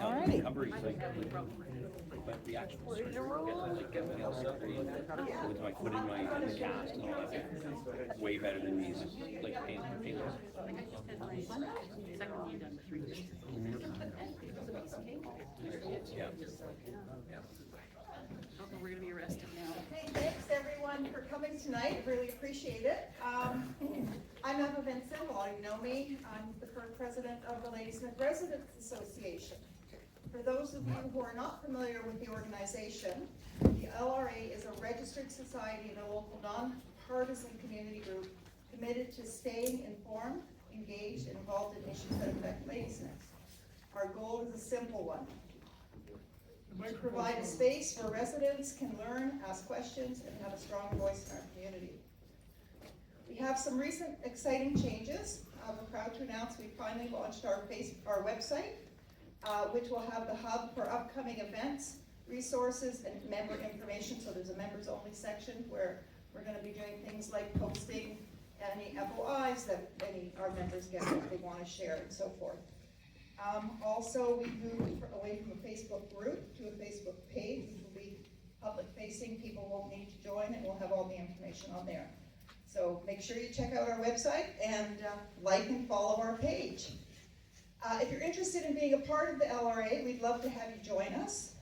Alrighty. Recovery's but the actual surgery, like everything else, with my foot in the cast and all that, way better than these like painless. Yeah. We're going to be arrested now. Hey, thanks everyone for coming tonight. Really appreciate it. I'm Emma Vincent. A lot of you know me. I'm the current president of the Ladysmith Residents Association. For those of you who are not familiar with the organization, the LRA is a registered society and a local non-partisan community group committed to staying informed, engaged, and involved in issues that affect Ladysmith. Our goal is a simple one: to provide a space where residents can learn, ask questions, and have a strong voice in our community. We have some recent exciting changes. We're proud to announce we finally launched our website, which will have the hub for upcoming events, resources, and member information. So there's a members only section where we're going to be doing things like posting any FOIs that our members get that they want to share and so forth. Also, we moved away from a Facebook group to a Facebook page, which will be public facing. People won't need to join, and we'll have all the information on there. So make sure you check out our website and like and follow our page. If you're interested in being a part of the LRA, we'd love to have you join us.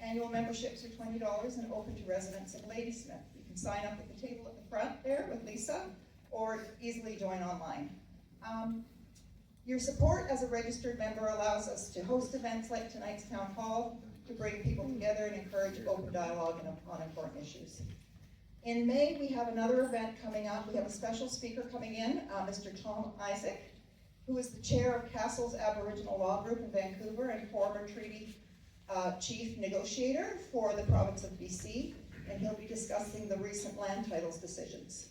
Annual memberships are $20 and open to residents of Ladysmith. You can sign up at the table at the front there with Lisa, or easily join online. Your support as a registered member allows us to host events like tonight's town hall, to bring people together and encourage open dialogue on important issues. In May, we have another event coming up. We have a special speaker coming in, Mr. Tom Isaac, who is the chair of Castle's Aboriginal Law Group in Vancouver and former treaty chief negotiator for the province of BC, and he'll be discussing the recent land titles decisions.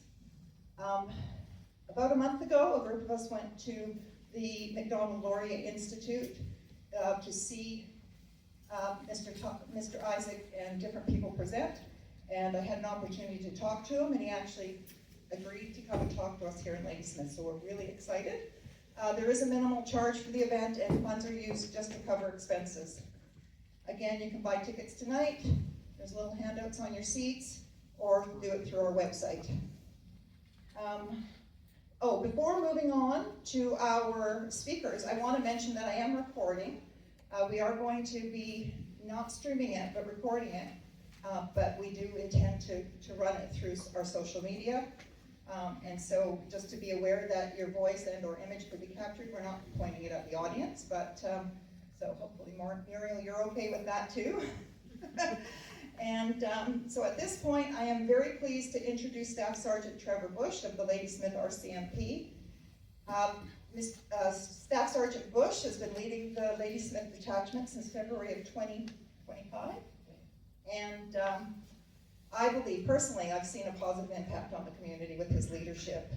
About a month ago, a group of us went to the Macdonald-Laurier Institute to see Mr. Isaac and different people present, and I had an opportunity to talk to him, and he actually agreed to come and talk to us here in Ladysmith, so we're really excited. There is a minimal charge for the event, and funds are used just to cover expenses. Again, you can buy tickets tonight. There's little handouts on your seats, or do it through our website. Before moving on to our speakers, I want to mention that I am recording. We are going to be not streaming it, but recording it. But we do intend to run it through our social media. And so just to be aware that your voice and or image could be captured. We're not pointing it at the audience, but so hopefully Muriel, you're okay with that too. And so at this point, I am very pleased to introduce Staff Sergeant Trevor Bush of the Ladysmith RCMP. Staff Sergeant Bush has been leading the Ladysmith detachment since February of 2025. And I believe, personally, I've seen a positive impact on the community with his leadership.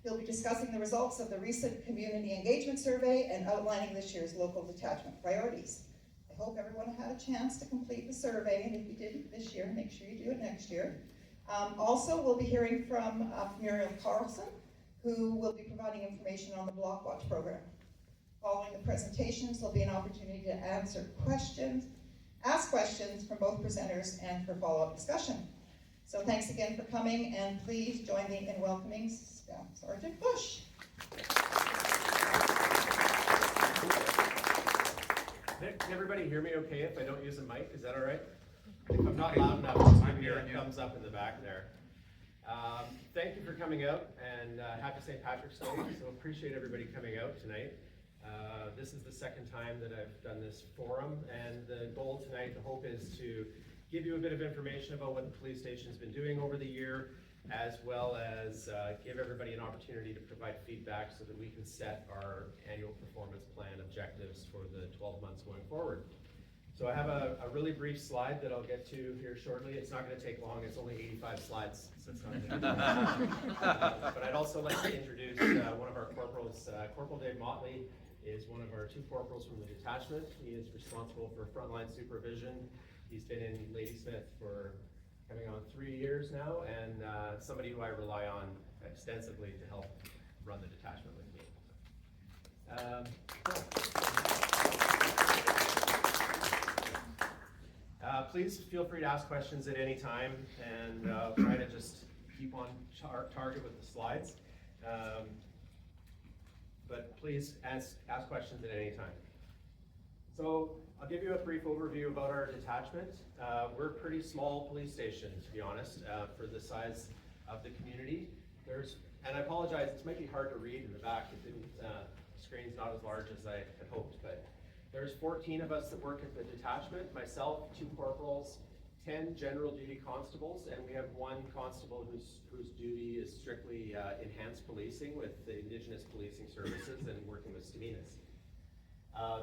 He'll be discussing the results of the recent community engagement survey and outlining this year's local detachment priorities. I hope everyone had a chance to complete the survey, and if you didn't this year, make sure you do it next year. Also, we'll be hearing from Muriel Carlson, who will be providing information on the Block Watch program. Following the presentations, there'll be an opportunity to ask questions from both presenters and for follow-up discussion. So thanks again for coming, and please join me in welcoming Staff Sergeant Bush. Can everybody hear me okay if I don't use a mic? Is that all right? If I'm not loud enough, just give me a thumbs up in the back there. Thank you for coming out, and happy St. Patrick's Day. So appreciate everybody coming out tonight. This is the second time that I've done this forum, and the goal tonight, the hope is to give you a bit of information about what the police station's been doing over the year, as well as give everybody an opportunity to provide feedback so that we can set our annual performance plan objectives for the 12 months going forward. So I have a really brief slide that I'll get to here shortly. It's not going to take long, it's only 85 slides, so it's not but I'd also like to introduce one of our corporals. Corporal Dave Motley is one of our two corporals from the detachment. He is responsible for frontline supervision. He's been in Ladysmith for coming on 3 years now, and somebody who I rely on extensively to help run the detachment with me. Please feel free to ask questions at any time, and try to just keep on target with the slides. But please ask questions at any time. So I'll give you a brief overview about our detachment. We're a pretty small police station, to be honest, for the size of the community. And I apologize, this might be hard to read in the back. It didn't, screen's not as large as I had hoped, but there's 14 of us that work at the detachment, myself, 2 corporals, 10 general duty constables, and we have 1 constable whose duty is strictly enhanced policing with the Indigenous Policing Services and working with Staminas.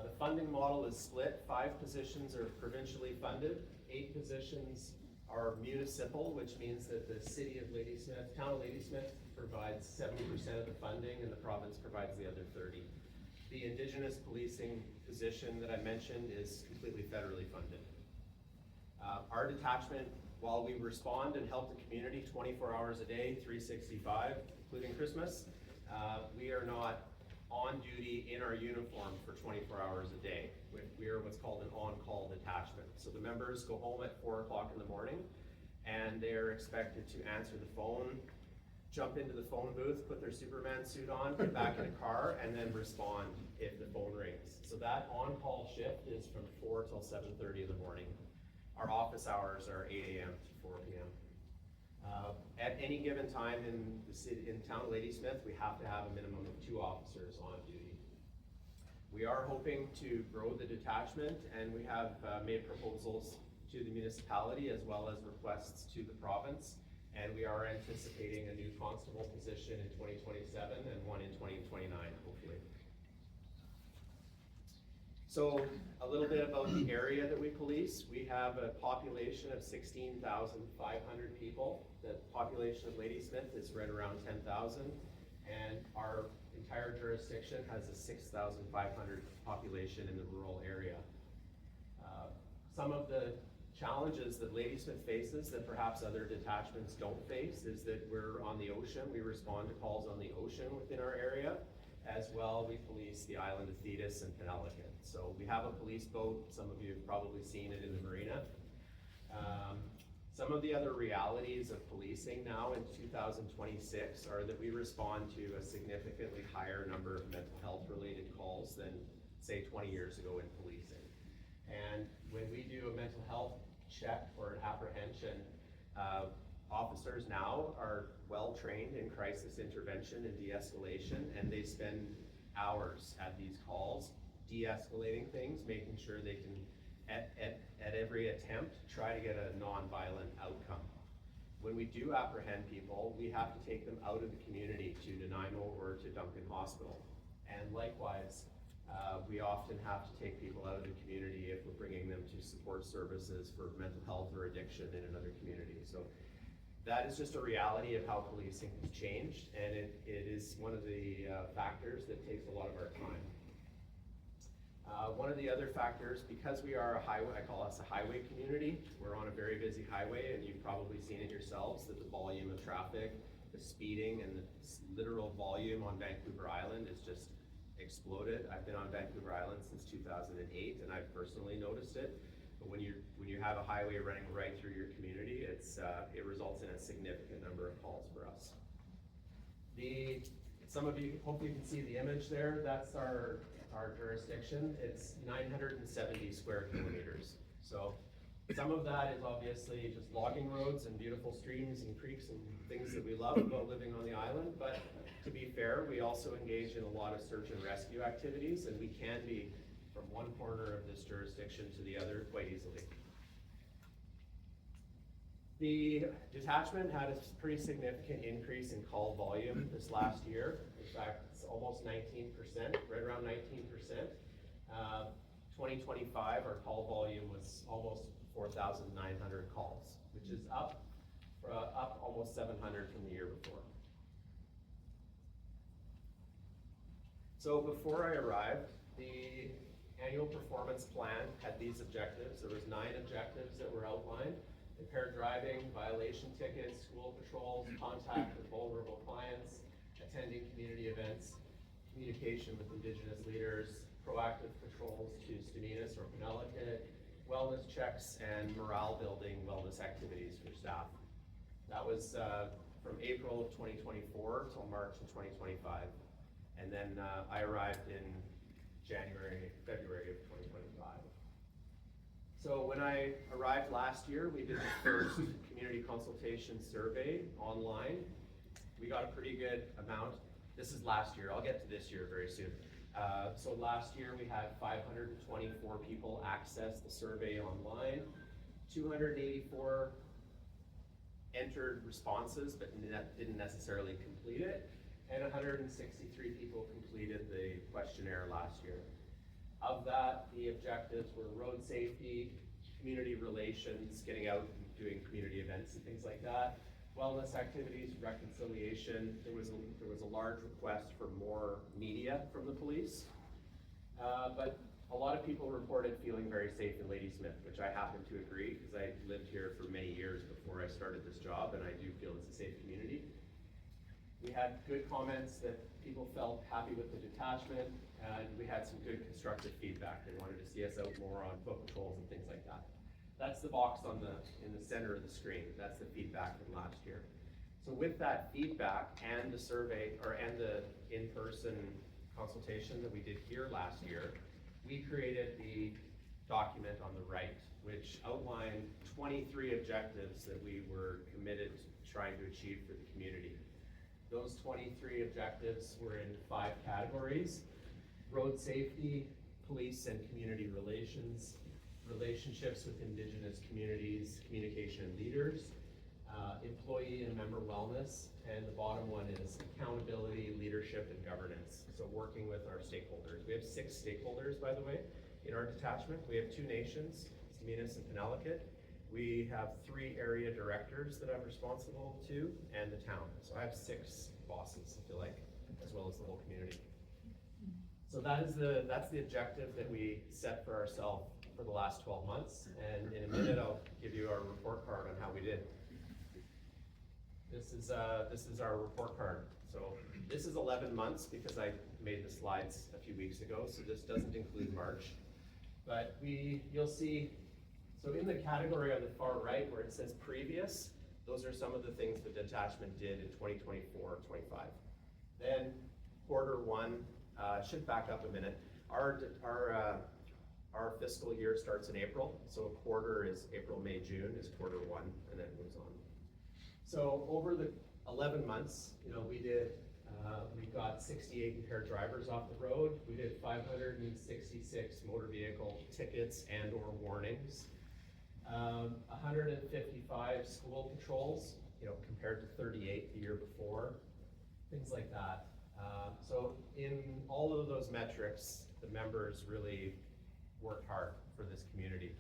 The funding model is split. 5 positions are provincially funded, 8 positions are municipal, which means that the city of Ladysmith, town of Ladysmith, provides 70% of the funding and the province provides the other 30. The Indigenous policing position that I mentioned is completely federally funded. Our detachment, while we respond and help the community 24 hours a day, 365, including Christmas, we are not on duty in our uniform for 24 hours a day. We are what's called an on-call detachment. So the members go home at 4 o'clock in the morning and they're expected to answer the phone, jump into the phone booth, put their Superman suit on, get back in a car, and then respond if the phone rings. So that on-call shift is from 4 till 7:30 in the morning. Our office hours are 8 a.m. to 4 p.m. At any given time in the city, in town of Ladysmith, we have to have a minimum of 2 officers on duty. We are hoping to grow the detachment, and we have made proposals to the municipality as well as requests to the province, and we are anticipating a new constable position in 2027 and one in 2029, hopefully. So a little bit about the area that we police. We have a population of 16,500 people. The population of Ladysmith is right around 10,000, and our entire jurisdiction has a 6,500 population in the rural area. Some of the challenges that Ladysmith faces that perhaps other detachments don't face is that we're on the ocean. We respond to calls on the ocean within our area. As well, we police the island of Thetis and Penelican. So we have a police boat. Some of you have probably seen it in the marina. Some of the other realities of policing now in 2026 are that we respond to a significantly higher number of mental health related calls than say 20 years ago in policing. And when we do a mental health check or an apprehension, officers now are well trained in crisis intervention and de-escalation, and they spend hours at these calls de-escalating things, making sure they can, at every attempt, try to get a non-violent outcome. When we do apprehend people, we have to take them out of the community to Nanaimo or to Duncan Hospital. And likewise, we often have to take people out of the community if we're bringing them to support services for mental health or addiction in another community. So that is just a reality of how policing has changed, and it is one of the factors that takes a lot of our time. One of the other factors, because we are a highway, I call us a highway community, we're on a very busy highway, and you've probably seen it yourselves, that the volume of traffic, the speeding, and the literal volume on Vancouver Island is just exploded. I've been on Vancouver Island since 2008, and I've personally noticed it. But when you have a highway running right through your community, it results in a significant number of calls for us. Some of you, hopefully you can see the image there. That's our jurisdiction. It's 970 square kilometers. So some of that is obviously just logging roads and beautiful streams and creeks and things that we love about living on the island. But to be fair, we also engage in a lot of search and rescue activities, and we can be from one corner of this jurisdiction to the other quite easily. The detachment had a pretty significant increase in call volume this last year. In fact, it's almost 19%, right around 19%. 2025, our call volume was almost 4,900 calls, which is up almost 700 from the year before. So before I arrived, the annual performance plan had these objectives. There was 9 objectives that were outlined: impaired driving, violation tickets, school patrols, contact with vulnerable clients, attending community events, communication with Indigenous leaders, proactive patrols to Staminas or Penelican, wellness checks and morale building wellness activities for staff. That was from April of 2024 till March of 2025. And then I arrived in February of 2025. So when I arrived last year, we did the first community consultation survey online. We got a pretty good amount. This is last year. I'll get to this year very soon. So last year we had 524 people access the survey online, 284 entered responses but didn't necessarily complete it, and 163 people completed the questionnaire last year. Of that, the objectives were road safety, community relations, getting out and doing community events and things like that, wellness activities, reconciliation. There was a large request for more media from the police, but a lot of people reported feeling very safe in Ladysmith, which I happen to agree, because I lived here for many years before I started this job, and I do feel it's a safe community. We had good comments that people felt happy with the detachment, and we had some good constructive feedback. They wanted to see us out more on foot patrols and things like that. That's the box in the center of the screen. That's the feedback from last year. So with that feedback and the survey, and the in-person consultation that we did here last year, we created the document on the right, which outlined 23 objectives that we were committed to trying to achieve for the community. Those 23 objectives were in 5 categories: road safety, police and community relations, relationships with Indigenous communities, communication and leaders, employee and member wellness, and the bottom one is accountability, leadership, and governance. So working with our stakeholders. We have 6 stakeholders, by the way, in our detachment. We have 2 nations, Seminis and Penelakut. We have 3 area directors that I'm responsible to, and the town. So I have 6 bosses, if you like, as well as the whole community. So that's the objective that we set for ourselves for the last 12 months. And in a minute, I'll give you our report card on how we did. This is our report card. So this is 11 months because I made the slides a few weeks ago, so this doesn't include March. But you'll see, so in the category on the far right where it says previous, those are some of the things the detachment did in 2024, 25. Then quarter 1, should back up a minute. Our fiscal year starts in April, so a quarter is April, May, June is quarter 1, and then it moves on. So over the 11 months, we got 68 impaired drivers off the road. We did 566 motor vehicle tickets and or warnings. 155 school patrols, compared to 38 the year before, things like that. So in all of those metrics, the members really worked hard for this community.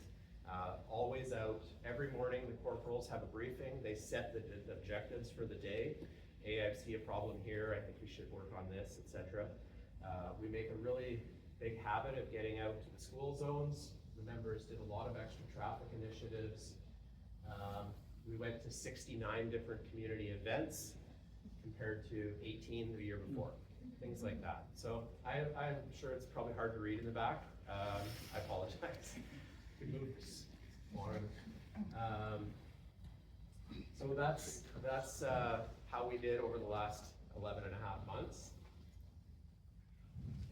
Always out. Every morning the corporals have a briefing. They set the objectives for the day. Hey, I see a problem here. I think we should work on this, etc. We make a really big habit of getting out to the school zones. The members did a lot of extra traffic initiatives. We went to 69 different community events compared to 18 the year before. Things like that. So I'm sure it's probably hard to read in the back. I apologize. We move this on. So that's how we did over the last 11 and a half months.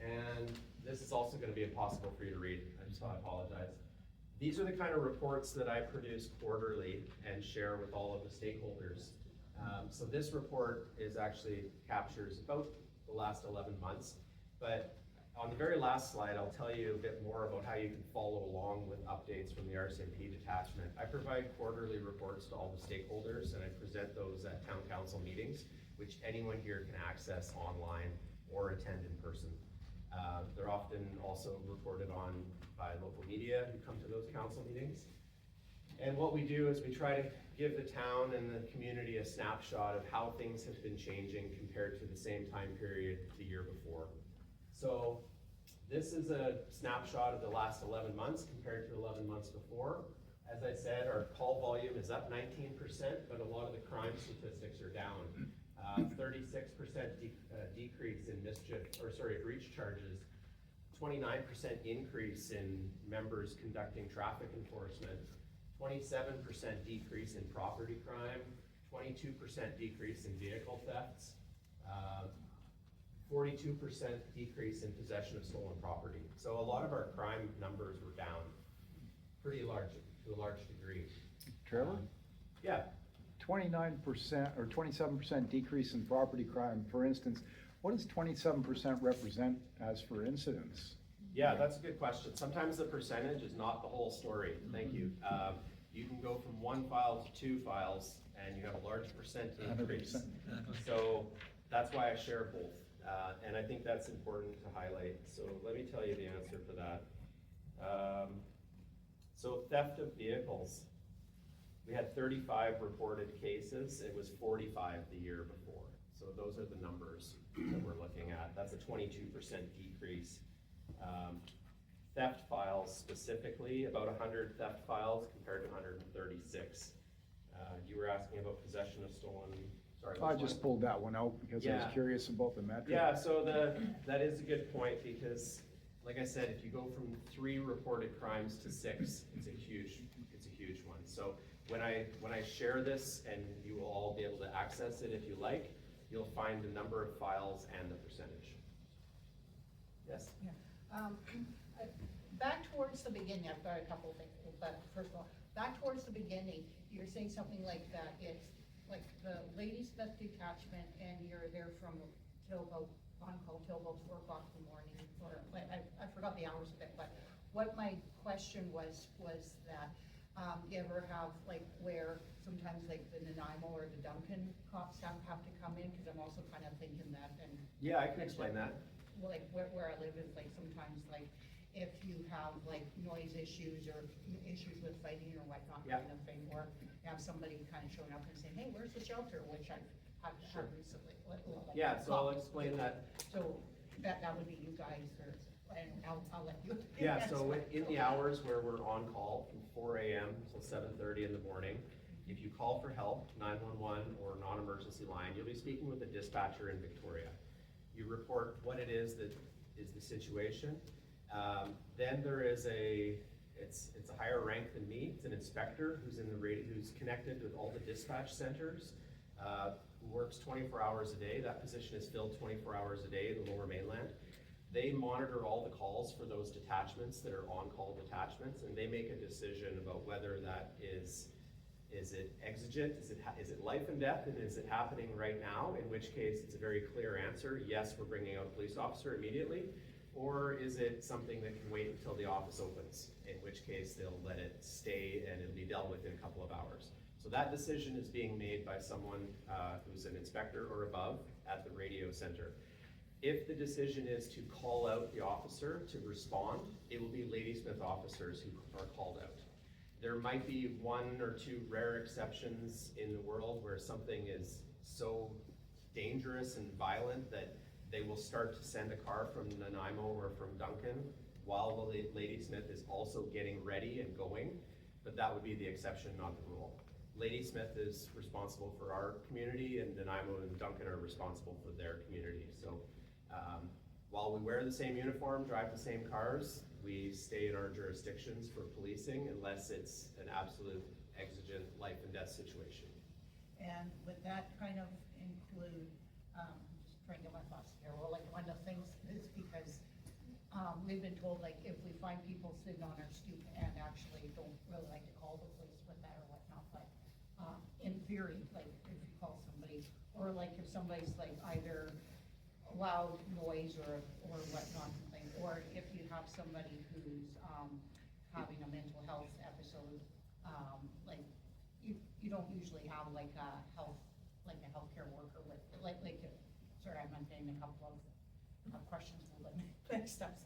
And this is also going to be impossible for you to read. I apologize. These are the kind of reports that I produce quarterly and share with all of the stakeholders. So this report captures about the last 11 months, but on the very last slide, I'll tell you a bit more about how you can follow along with updates from the RCMP detachment. I provide quarterly reports to all the stakeholders, and I present those at town council meetings, which anyone here can access online or attend in person. They're often also reported on by local media who come to those council meetings. And what we do is we try to give the town and the community a snapshot of how things have been changing compared to the same time period the year before. So this is a snapshot of the last 11 months compared to 11 months before. As I said, our call volume is up 19%, but a lot of the crime statistics are down. 36% decrease in breach charges, 29% increase in members conducting traffic enforcement, 27% decrease in property crime, 22% decrease in vehicle thefts, 42% decrease in possession of stolen property. So a lot of our crime numbers were down pretty large, to a large degree. Trevor? Yeah, 29% or 27% decrease in property crime, for instance, what does 27% represent as for incidents? yeah, that's a good question. Sometimes the percentage is not the whole story. Thank you. You can go from 1 file to 2 files and you have a large percent increase. 100%. So that's why I share both. And I think that's important to highlight. So let me tell you the answer for that. So theft of vehicles. We had 35 reported cases. It was 45 the year before. So those are the numbers that we're looking at. That's a 22% decrease. Theft files specifically, about 100 theft files compared to 136. You were asking about possession of stolen, sorry. I just pulled that one out because I Yeah. was curious about the metric. Yeah, so that is a good point because, like I said, if you go from 3 reported crimes to 6, it's a huge one. So when I share this, and you will all be able to access it if you like, you'll find the number of files and the percentage. Yes? Yeah. Back towards the beginning, I've got a couple of things, but first of all, back towards the beginning, you're saying something like that, it's like the Ladysmith detachment, and you're there from till about, on call till about 4 o'clock in the morning, or, I forgot the hours of it, but what my question was that, you ever have, like, where sometimes like the Nanaimo or the Duncan cops have to come in, because I'm also kind of thinking that, and Yeah, I can explain that. like where I live is like sometimes like if you have like noise issues or issues with fighting or whatnot, Yeah. kind of thing, or have somebody kind of showing up and saying, hey, where's the shelter, which I've Sure. had recently. Yeah, so I'll explain that. So that would be you guys, or, and I'll let you. Yeah, so answer. in the hours where we're on call from 4 a.m. till 7:30 in the morning, if you call for help, 911 or non-emergency line, you'll be speaking with a dispatcher in Victoria. You report what it is that is the situation. Then there is it's a higher rank than me. It's an inspector who's who's connected with all the dispatch centers, who works 24 hours a day. That position is filled 24 hours a day in the Lower Mainland. They monitor all the calls for those detachments that are on-call detachments, and they make a decision about whether that is it exigent, is it life and death, and is it happening right now? In which case, it's a very clear answer, yes, we're bringing out a police officer immediately, or is it something that can wait until the office opens, in which case they'll let it stay and it'll be dealt with in a couple of hours. So that decision is being made by someone who's an inspector or above at the radio center. If the decision is to call out the officer to respond, it will be Ladysmith officers who are called out. There might be 1 or 2 rare exceptions in the world where something is so dangerous and violent that they will start to send a car from Nanaimo or from Duncan while the Ladysmith is also getting ready and going, but that would be the exception, not the rule. Ladysmith is responsible for our community, and Nanaimo and Duncan are responsible for their community. So while we wear the same uniform, drive the same cars, we stay in our jurisdictions for policing unless it's an absolute exigent life and death situation. And would that kind of include, just trying to get my thoughts here, well, like one of the things is because we've been told, like, if we find people sitting on our stoop and actually don't really like to call the police with that or whatnot, but in theory, like, if you call somebody, or like if somebody's like either loud noise or whatnot, or if you have somebody who's having a mental health episode, like you don't usually have like a healthcare worker with sorry, I'm getting a couple of questions a little bit mixed up,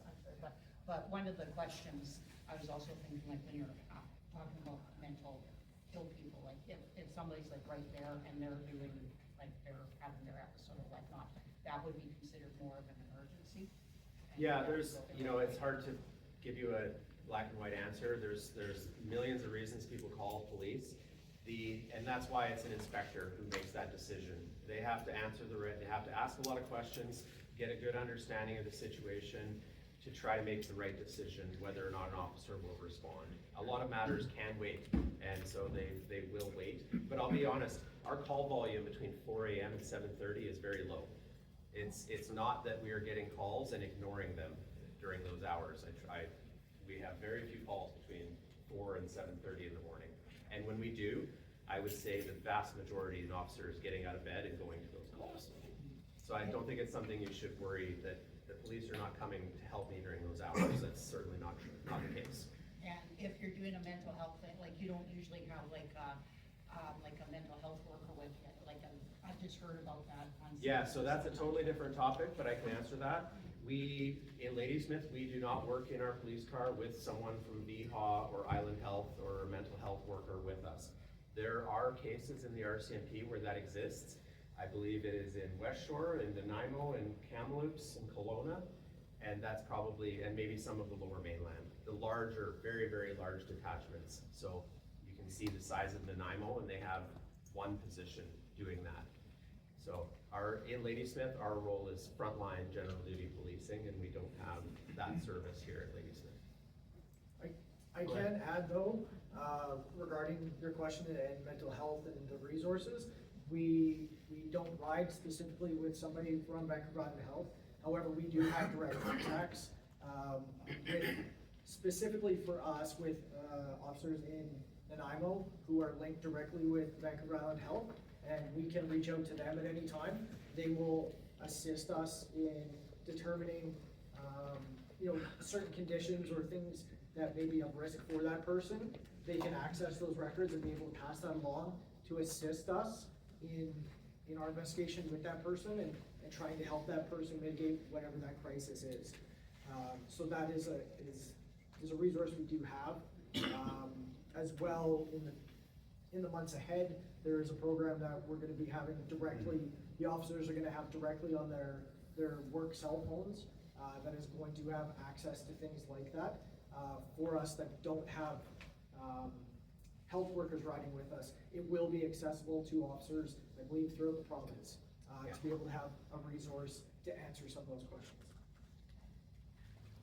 but one of the questions I was also thinking, like when you're talking about mental ill people, like if somebody's like right there and they're doing like they're having their episode or whatnot, that would be considered more of an emergency. Yeah, there's, it's hard to give you a black and white answer. There's millions of reasons people call police. And that's why it's an inspector who makes that decision. They have to answer they have to ask a lot of questions, get a good understanding of the situation. to try to make the right decision whether or not an officer will respond. A lot of matters can wait, and so they will wait. But I'll be honest, our call volume between 4 a.m. and 7:30 is very low. It's not that we are getting calls and ignoring them during those hours. We have very few calls between 4 and 7:30 in the morning. And when we do, I would say the vast majority of the officers getting out of bed and going to those calls. So I don't think it's something you should worry that the police are not coming to help me during those hours. That's certainly not the case. And if you're doing a mental health thing, like you don't usually have like a mental health worker with you, like I've just heard about that on. Yeah, so that's a totally different topic, but I can answer that. We, in Ladysmith, we do not work in our police car with someone from VHA or Island Health or a mental health worker with us. There are cases in the RCMP where that exists. I believe it is in West Shore, in Nanaimo, in Kamloops, in Kelowna, and that's probably, and maybe some of the lower mainland. The larger, very, very large detachments. So you can see the size of Nanaimo, and they have one position doing that. So in Ladysmith, our role is frontline general duty policing, and we don't have that service here at Ladysmith. I can add though, regarding your question and mental health and the resources, we don't ride specifically with somebody from Vancouver Island Health. However, we do have direct contacts, specifically for us with officers in Nanaimo who are linked directly with Vancouver Island Health, and we can reach out to them at any time. They will assist us in determining, certain conditions or things that may be of risk for that person. They can access those records and be able to pass that along to assist us in our investigation with that person and trying to help that person mitigate whatever that crisis is. So that is a resource we do have. As well, in the months ahead, there is a program that we're gonna be having directly, the officers are gonna have directly on their work cell phones, that is going to have access to things like that. For us that don't have health workers riding with us, it will be accessible to officers, I believe, throughout the province, to be able to have a resource to answer some of those questions.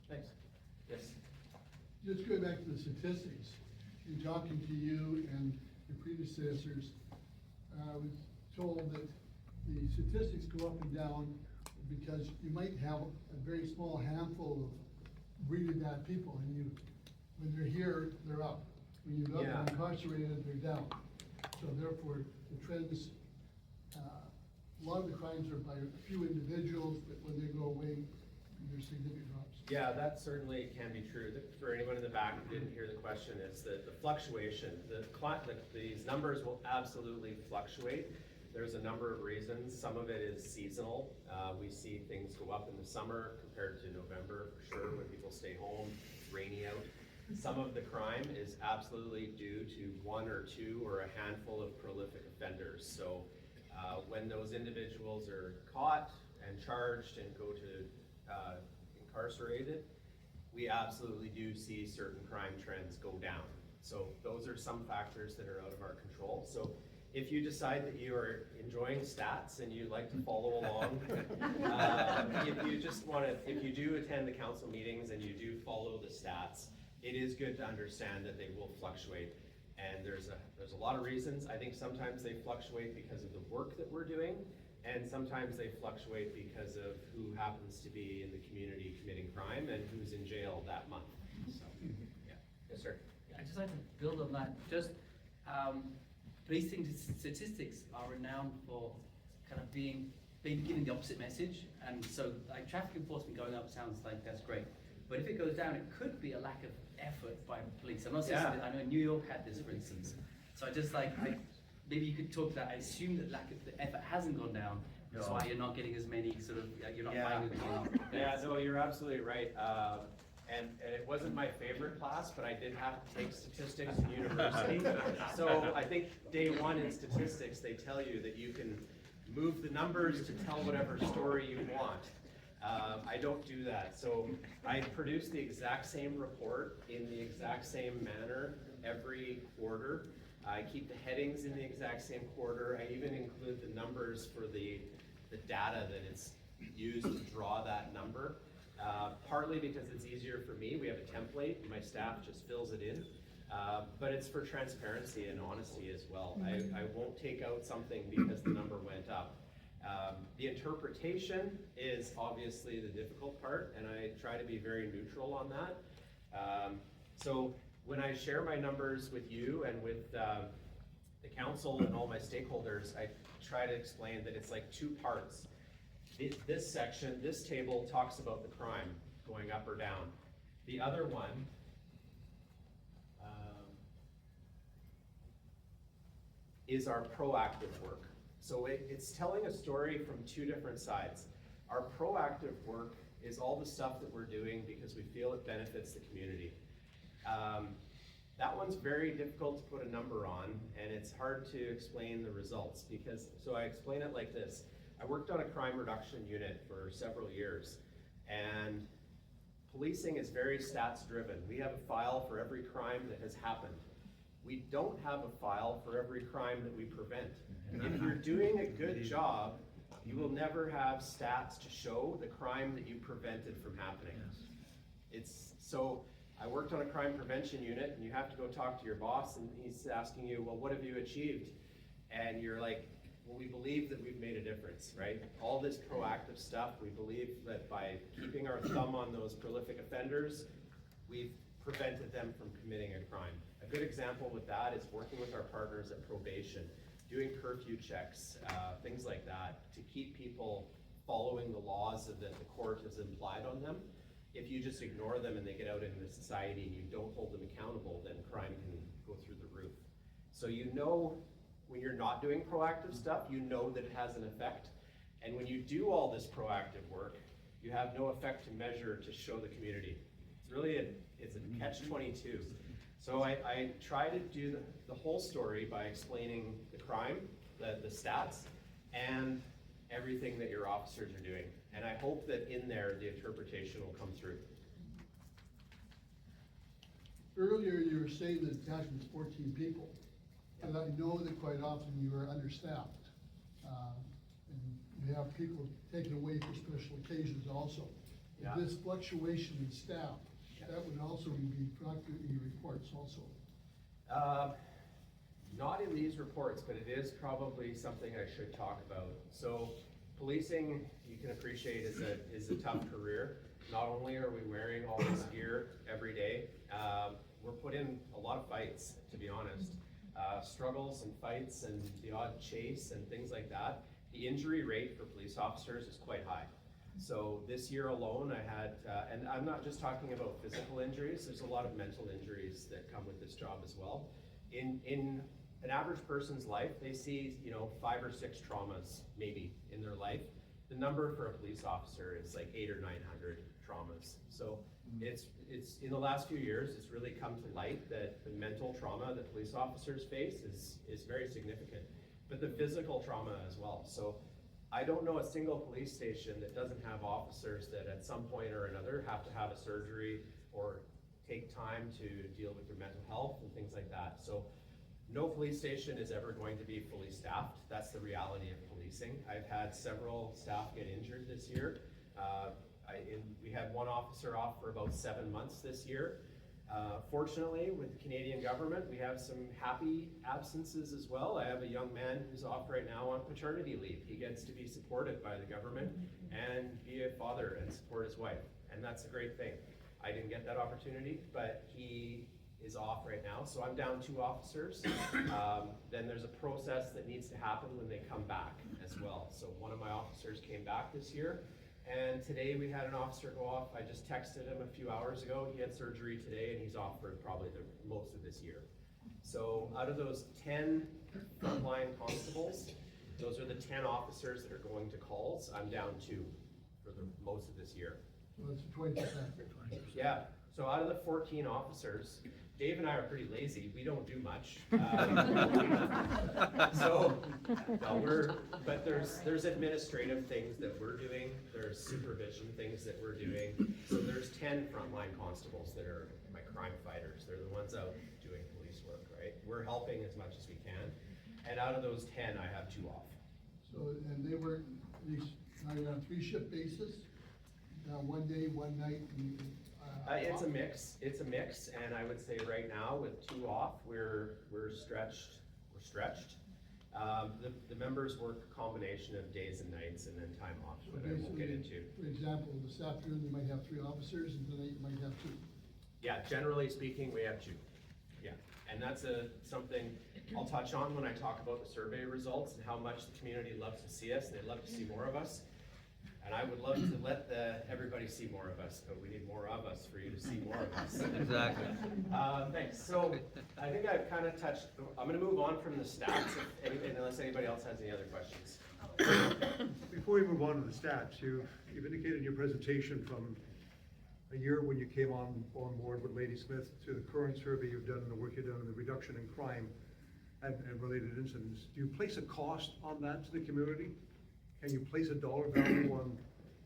Thanks. Yes. Just going back to the statistics, in talking to you and your predecessors, I was told that the statistics go up and down because you might have a very small handful of really bad people, and when they're here, they're up. When you're not incarcerated, they're down. So therefore, the trends, a lot of the crimes are by a few individuals, but when they go away, there's significant drops. Yeah, that certainly can be true. For anyone in the back who didn't hear the question, is that the fluctuation, these numbers will absolutely fluctuate. There's a number of reasons. Some of it is seasonal. We see things go up in the summer compared to November, for sure, when people stay home, it's rainy out. Some of the crime is absolutely due to one or two or a handful of prolific offenders. So when those individuals are caught and charged and go to incarcerated, we absolutely do see certain crime trends go down. So those are some factors that are out of our control. So if you decide that you are enjoying stats and you like to follow along, if you do attend the council meetings and you do follow the stats, it is good to understand that they will fluctuate. And there's a lot of reasons. I think sometimes they fluctuate because of the work that we're doing, and sometimes they fluctuate because of who happens to be in the community committing crime and who's in jail that month. So, yeah. Yes, sir. I'd just like to build on that. Just policing statistics are renowned for kind of being giving the opposite message, and so like traffic enforcement going up sounds like that's great, but if it goes down, it could be a lack of effort by police. I'm not saying that. I know New York had this, for instance. So I just maybe you could talk to that. I assume that the effort hasn't gone down. That's why you're not getting as many you're not buying Yeah, no, you're absolutely right. And it wasn't my favorite class, but I did have to take statistics in university. So I think day one in statistics, they tell you that you can move the numbers to tell whatever story you want. I don't do that. So I produce the exact same report in the exact same manner every quarter. I keep the headings in the exact same quarter. I even include the numbers for the data that it's used to draw that number. Partly because it's easier for me, we have a template, my staff just fills it in. But it's for transparency and honesty as well. I won't take out something because the number went up. The interpretation is obviously the difficult part, and I try to be very neutral on that. So when I share my numbers with you and with the council and all my stakeholders, I try to explain that it's like two parts. This section, this table talks about the crime going up or down. The other one is our proactive work. So it's telling a story from two different sides. Our proactive work is all the stuff that we're doing because we feel it benefits the community. That one's very difficult to put a number on, and it's hard to explain the results because, so I explain it like this. I worked on a crime reduction unit for several years, and policing is very stats driven. We have a file for every crime that has happened. We don't have a file for every crime that we prevent. If you're doing a good job, you will never have stats to show the crime that you prevented from happening. So I worked on a crime prevention unit, and you have to go talk to your boss, and he's asking you, well, what have you achieved? And you're like, well, we believe that we've made a difference, right? All this proactive stuff, we believe that by keeping our thumb on those prolific offenders, we've prevented them from committing a crime. A good example with that is working with our partners at probation, doing curfew checks, things like that, to keep people following the laws that the court has implied on them. If you just ignore them and they get out into society and you don't hold them accountable, then crime can go through the roof. So you know when you're not doing proactive stuff, you know that it has an effect. And when you do all this proactive work, you have no effect to measure to show the community. It's really it's a catch-22. So I try to do the whole story by explaining the crime, the stats, and everything that your officers are doing. And I hope that in there, the interpretation will come through. Earlier, you were saying the detachment's 14 people, and I know that quite often you are understaffed. And you have people taken away for special occasions also. Yeah. This fluctuation in staff, that would also be factored in your reports also. Not in these reports, but it is probably something I should talk about. So policing, you can appreciate, is a tough career. Not only are we wearing all this gear every day, we're put in a lot of fights, to be honest. Struggles and fights and the odd chase and things like that. The injury rate for police officers is quite high. So this year alone, I had, and I'm not just talking about physical injuries, there's a lot of mental injuries that come with this job as well. In an average person's life, they see, 5 or 6 traumas maybe in their life. The number for a police officer is like 800 or 900 traumas. So it's in the last few years, it's really come to light that the mental trauma that police officers face is very significant, but the physical trauma as well. So I don't know a single police station that doesn't have officers that at some point or another have to have a surgery or take time to deal with their mental health and things like that. So no police station is ever going to be fully staffed. That's the reality of policing. I've had several staff get injured this year. We had one officer off for about 7 months this year. Fortunately, with the Canadian government, we have some happy absences as well. I have a young man who's off right now on paternity leave. He gets to be supported by the government and be a father and support his wife, and that's a great thing. I didn't get that opportunity, but he is off right now, so I'm down 2 officers. Then there's a process that needs to happen when they come back as well. So one of my officers came back this year, and today we had an officer go off. I just texted him a few hours ago. He had surgery today, and he's off for probably most of this year. So out of those 10 frontline constables, those are the 10 officers that are going to calls. I'm down 2 for most of this year. So it's 20%. Yeah, so out of the 14 officers, Dave and I are pretty lazy. We don't do much. But there's administrative things that we're doing. There's supervision things that we're doing. So there's 10 frontline constables that are my crime fighters. They're the ones out doing police work, right? We're helping as much as we can. And out of those 10, I have 2 off. So, and they work, are you on a 3-shift basis? one day, one night? It's a mix, and I would say right now with 2 off, we're stretched. The members work a combination of days and nights and then time off, So which I won't get basically, into. for example, this afternoon, you might have 3 officers, and tonight you might have 2. Yeah, generally speaking, we have 2. Yeah, and that's something I'll touch on when I talk about the survey results and how much the community loves to see us, and they love to see more of us. And I would love to let everybody see more of us, but we need more of us for you to see more of us. Exactly. Thanks. So I think I've kind of touched, I'm gonna move on from the stats, unless anybody else has any other questions. Before we move on to the stats, you've indicated in your presentation from a year when you came on board with Ladysmith to the current survey you've done and the work you've done in the reduction in crime and related incidents. Do you place a cost on that to the community? Can you place a dollar value on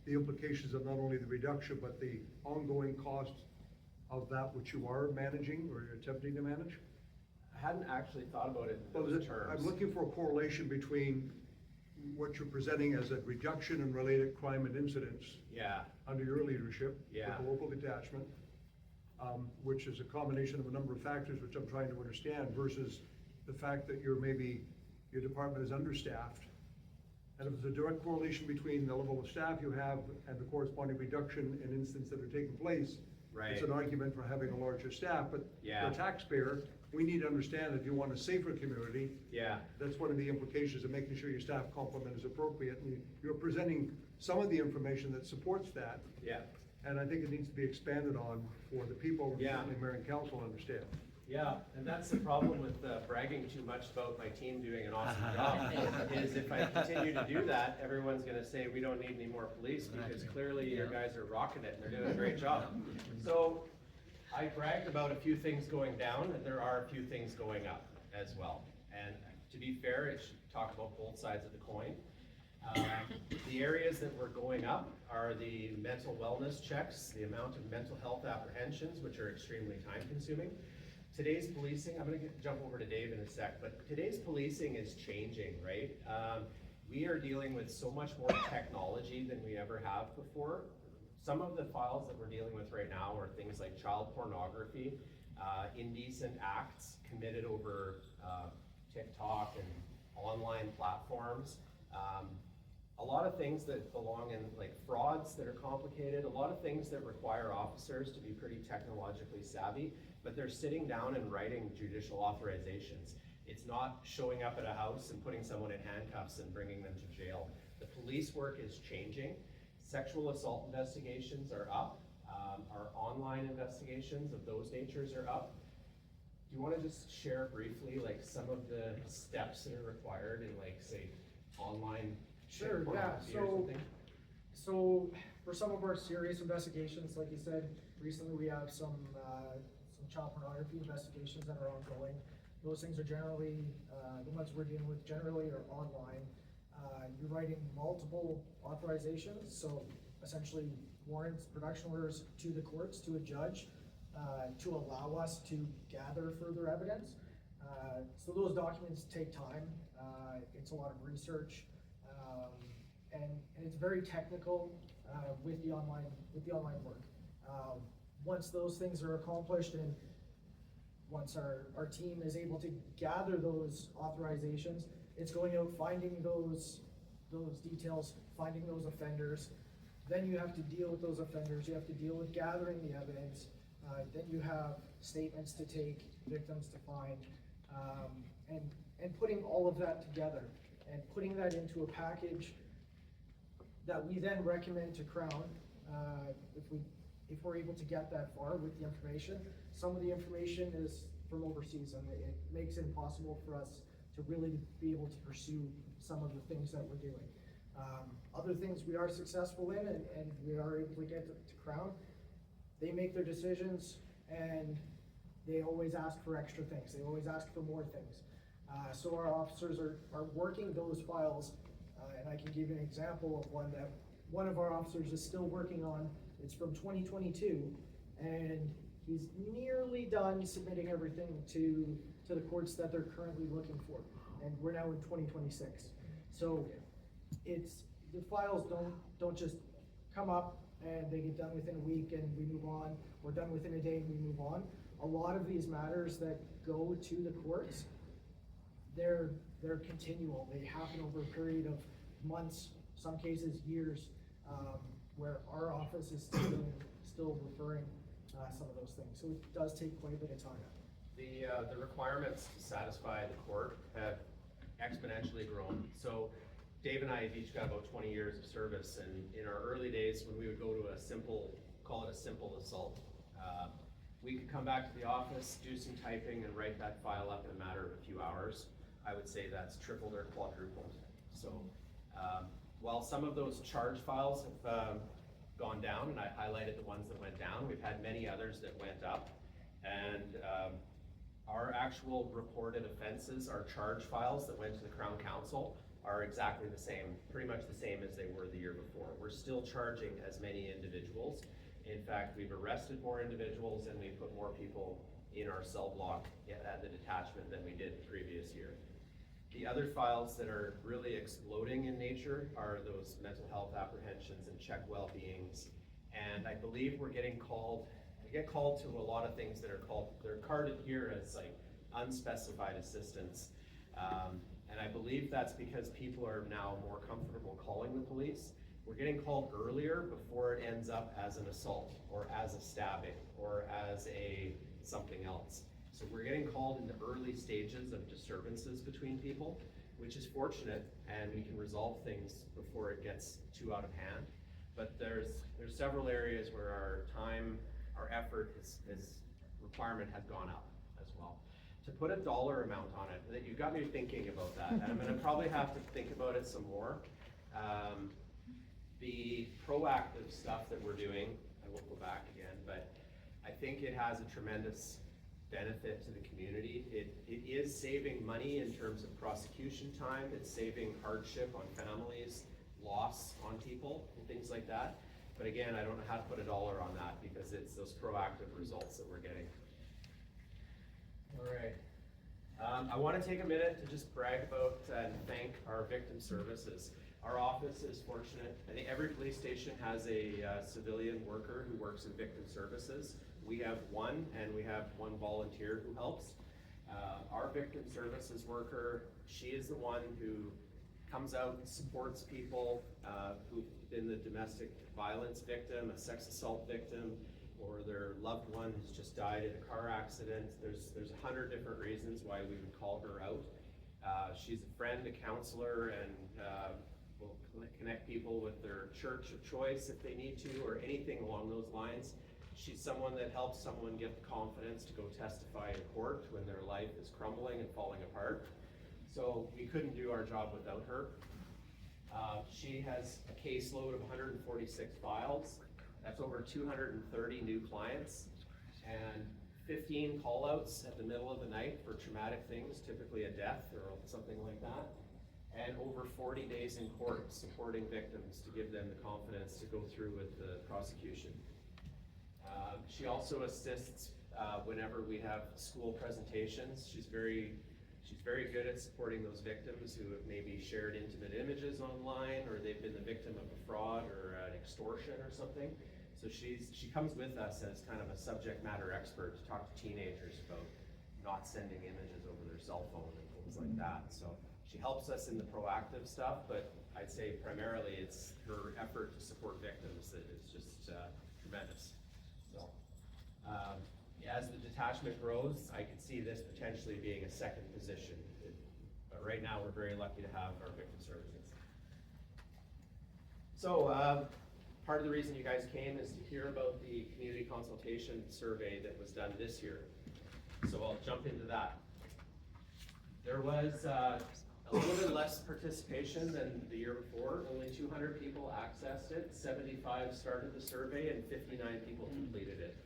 the implications of not only the reduction, but the ongoing cost of that which you are managing or you're attempting to manage? I hadn't actually thought about it in Well, those terms. I'm looking for a correlation between what you're presenting as a reduction in related crime and incidents Yeah, under your leadership Yeah. with the local detachment, which is a combination of a number of factors which I'm trying to understand versus the fact that your department is understaffed. And if there's a direct correlation between the level of staff you have and the corresponding reduction in incidents that are taking place, right. it's an argument for having a larger staff, but Yeah. for a taxpayer, we need to understand that if you want a safer community, Yeah, that's one of the implications of making sure your staff complement is appropriate. And you're presenting some of the information that supports that, yeah. and I think it needs to be expanded on for the people, and Yeah. certainly mayor and council to understand. Yeah, and that's the problem with bragging too much about my team doing an awesome job, is if I continue to do that, everyone's gonna say, we don't need any more police, because clearly your guys are rocking it and they're doing a great job. So, I bragged about a few things going down, and there are a few things going up as well. And to be fair, it should talk about both sides of the coin. The areas that were going up are the mental wellness checks, the amount of mental health apprehensions, which are extremely time consuming. Today's policing, I'm gonna jump over to Dave in a sec, but today's policing is changing, right? We are dealing with so much more technology than we ever have before. Some of the files that we're dealing with right now are things like child pornography, indecent acts committed over TikTok and online platforms. A lot of things that belong in like frauds that are complicated, a lot of things that require officers to be pretty technologically savvy, but they're sitting down and writing judicial authorizations. It's not showing up at a house and putting someone in handcuffs and bringing them to jail. The police work is changing. Sexual assault investigations are up. Our online investigations of those natures are up. Do you want to just share briefly like some of the steps that are required in like say online Sure, yeah, pornography or something? so for some of our serious investigations, like you said, recently we have some child pornography investigations that are ongoing. Those things are generally, the ones we're dealing with generally are online. You're writing multiple authorizations, so essentially warrants, production orders to the courts, to a judge, to allow us to gather further evidence. So those documents take time. It's a lot of research, and it's very technical with the online work. Once those things are accomplished and once our team is able to gather those authorizations, it's going out finding those details, finding those offenders. Then you have to deal with those offenders, you have to deal with gathering the evidence, then you have statements to take, victims to find, and putting all of that together and putting that into a package that we then recommend to Crown, if we're able to get that far with the information. Some of the information is from overseas, and it makes it impossible for us to really be able to pursue some of the things that we're doing. Other things we are successful in and we are able to get to Crown, they make their decisions and they always ask for extra things. They always ask for more things. So our officers are working those files, and I can give you an example of one that one of our officers is still working on. It's from 2022, and he's nearly done submitting everything to the courts that they're currently looking for, and we're now in 2026. So the files don't just come up and they get done within a week and we move on, or done within a day and we move on. A lot of these matters that go to the courts, they're continual. They happen over a period of months, some cases years, where our office is still referring some of those things. So it does take quite a bit of time. The requirements to satisfy the court have exponentially grown. So Dave and I have each got about 20 years of service, and in our early days when we would go to a simple, call it a simple assault, we could come back to the office, do some typing and write that file up in a matter of a few hours. I would say that's tripled or quadrupled. So while some of those charge files have gone down, and I highlighted the ones that went down, we've had many others that went up. And our actual reported offenses, our charge files that went to the Crown Council, are exactly the same, pretty much the same as they were the year before. We're still charging as many individuals. In fact, we've arrested more individuals and we've put more people in our cell block at the detachment than we did the previous year. The other files that are really exploding in nature are those mental health apprehensions and check well-beings. And I believe we're getting called, we get called to a lot of things that are called, they're carded here as like unspecified assistance. And I believe that's because people are now more comfortable calling the police. We're getting called earlier before it ends up as an assault or as a stabbing or as a something else. So we're getting called in the early stages of disturbances between people, which is fortunate, and we can resolve things before it gets too out of hand. But there's several areas where our time, our effort, this requirement has gone up as well. To put a dollar amount on it, that you got me thinking about that, and I'm gonna probably have to think about it some more. The proactive stuff that we're doing, I won't go back again, but I think it has a tremendous benefit to the community. It is saving money in terms of prosecution time, it's saving hardship on families, loss on people, and things like that. But again, I don't know how to put a dollar on that because it's those proactive results that we're getting. All right. I want to take a minute to just brag about and thank our victim services. Our office is fortunate. I think every police station has a civilian worker who works in victim services. We have one, and we have one volunteer who helps. Our victim services worker, she is the one who comes out and supports people who've been the domestic violence victim, a sex assault victim, or their loved one who's just died in a car accident. There's 100 different reasons why we would call her out. She's a friend, a counselor, and will connect people with their church of choice if they need to, or anything along those lines. She's someone that helps someone get the confidence to go testify in court when their life is crumbling and falling apart. So we couldn't do our job without her. She has a caseload of 146 files. That's over 230 new clients and 15 call-outs at the middle of the night for traumatic things, typically a death or something like that. And over 40 days in court supporting victims to give them the confidence to go through with the prosecution. She also assists whenever we have school presentations. She's very good at supporting those victims who have maybe shared intimate images online, or they've been the victim of a fraud or an extortion or something. So she comes with us as kind of a subject matter expert to talk to teenagers about not sending images over their cell phone and things like that. So she helps us in the proactive stuff, but I'd say primarily it's her effort to support victims that is just tremendous. So as the detachment grows, I could see this potentially being a second position. But right now, we're very lucky to have our victim services. So part of the reason you guys came is to hear about the community consultation survey that was done this year. So I'll jump into that. There was a little bit less participation than the year before. Only 200 people accessed it, 75 started the survey, and 59 people completed it.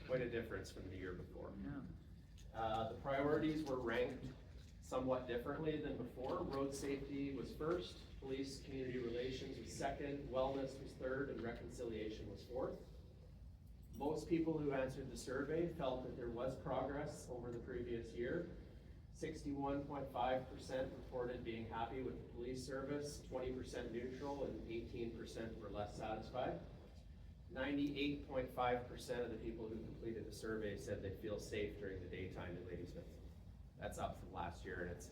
Quite a difference from the year before. The priorities were ranked somewhat differently than before. Road safety was first, police community relations was second, wellness was third, and reconciliation was fourth. Most people who answered the survey felt that there was progress over the previous year. 61.5% reported being happy with the police service, 20% neutral, and 18% were less satisfied. 98.5% of the people who completed the survey said they feel safe during the daytime in Ladysmith. That's up from last year, and it's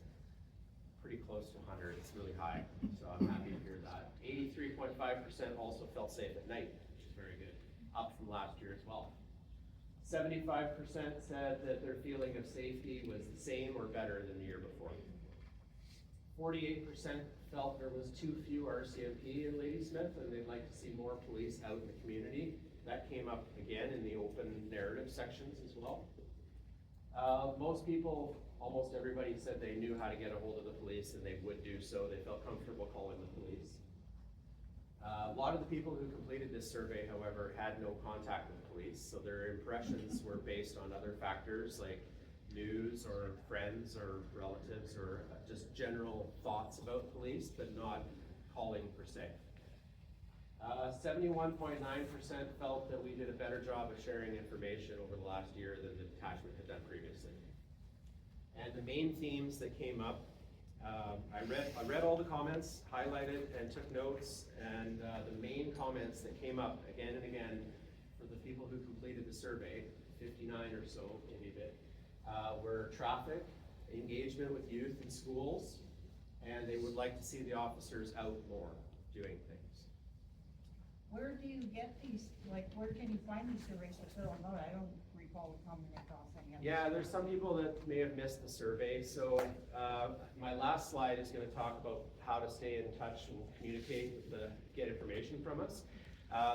pretty close to 100. It's really high, so I'm happy to hear that. 83.5% also felt safe at night, which is very good, up from last year as well. 75% said that their feeling of safety was the same or better than the year before. 48% felt there was too few RCMP in Ladysmith and they'd like to see more police out in the community. That came up again in the open narrative sections as well. Most people, almost everybody said they knew how to get a hold of the police and they would do so. They felt comfortable calling the police. A lot of the people who completed this survey, however, had no contact with the police, so their impressions were based on other factors like news or friends or relatives or just general thoughts about police, but not calling per se. 71.9% felt that we did a better job of sharing information over the last year than the detachment had done previously. And the main themes that came up, I read all the comments, highlighted and took notes, and the main comments that came up again and again for the people who completed the survey, 59 or so, maybe a bit, were traffic, engagement with youth in schools, and they would like to see the officers out more doing things. Where do you get these, like, where can you find these surveys to fill them out? I don't recall coming across any of them. Yeah, there's some people that may have missed the survey, so my last slide is going to talk about how to stay in touch and communicate with get information from us.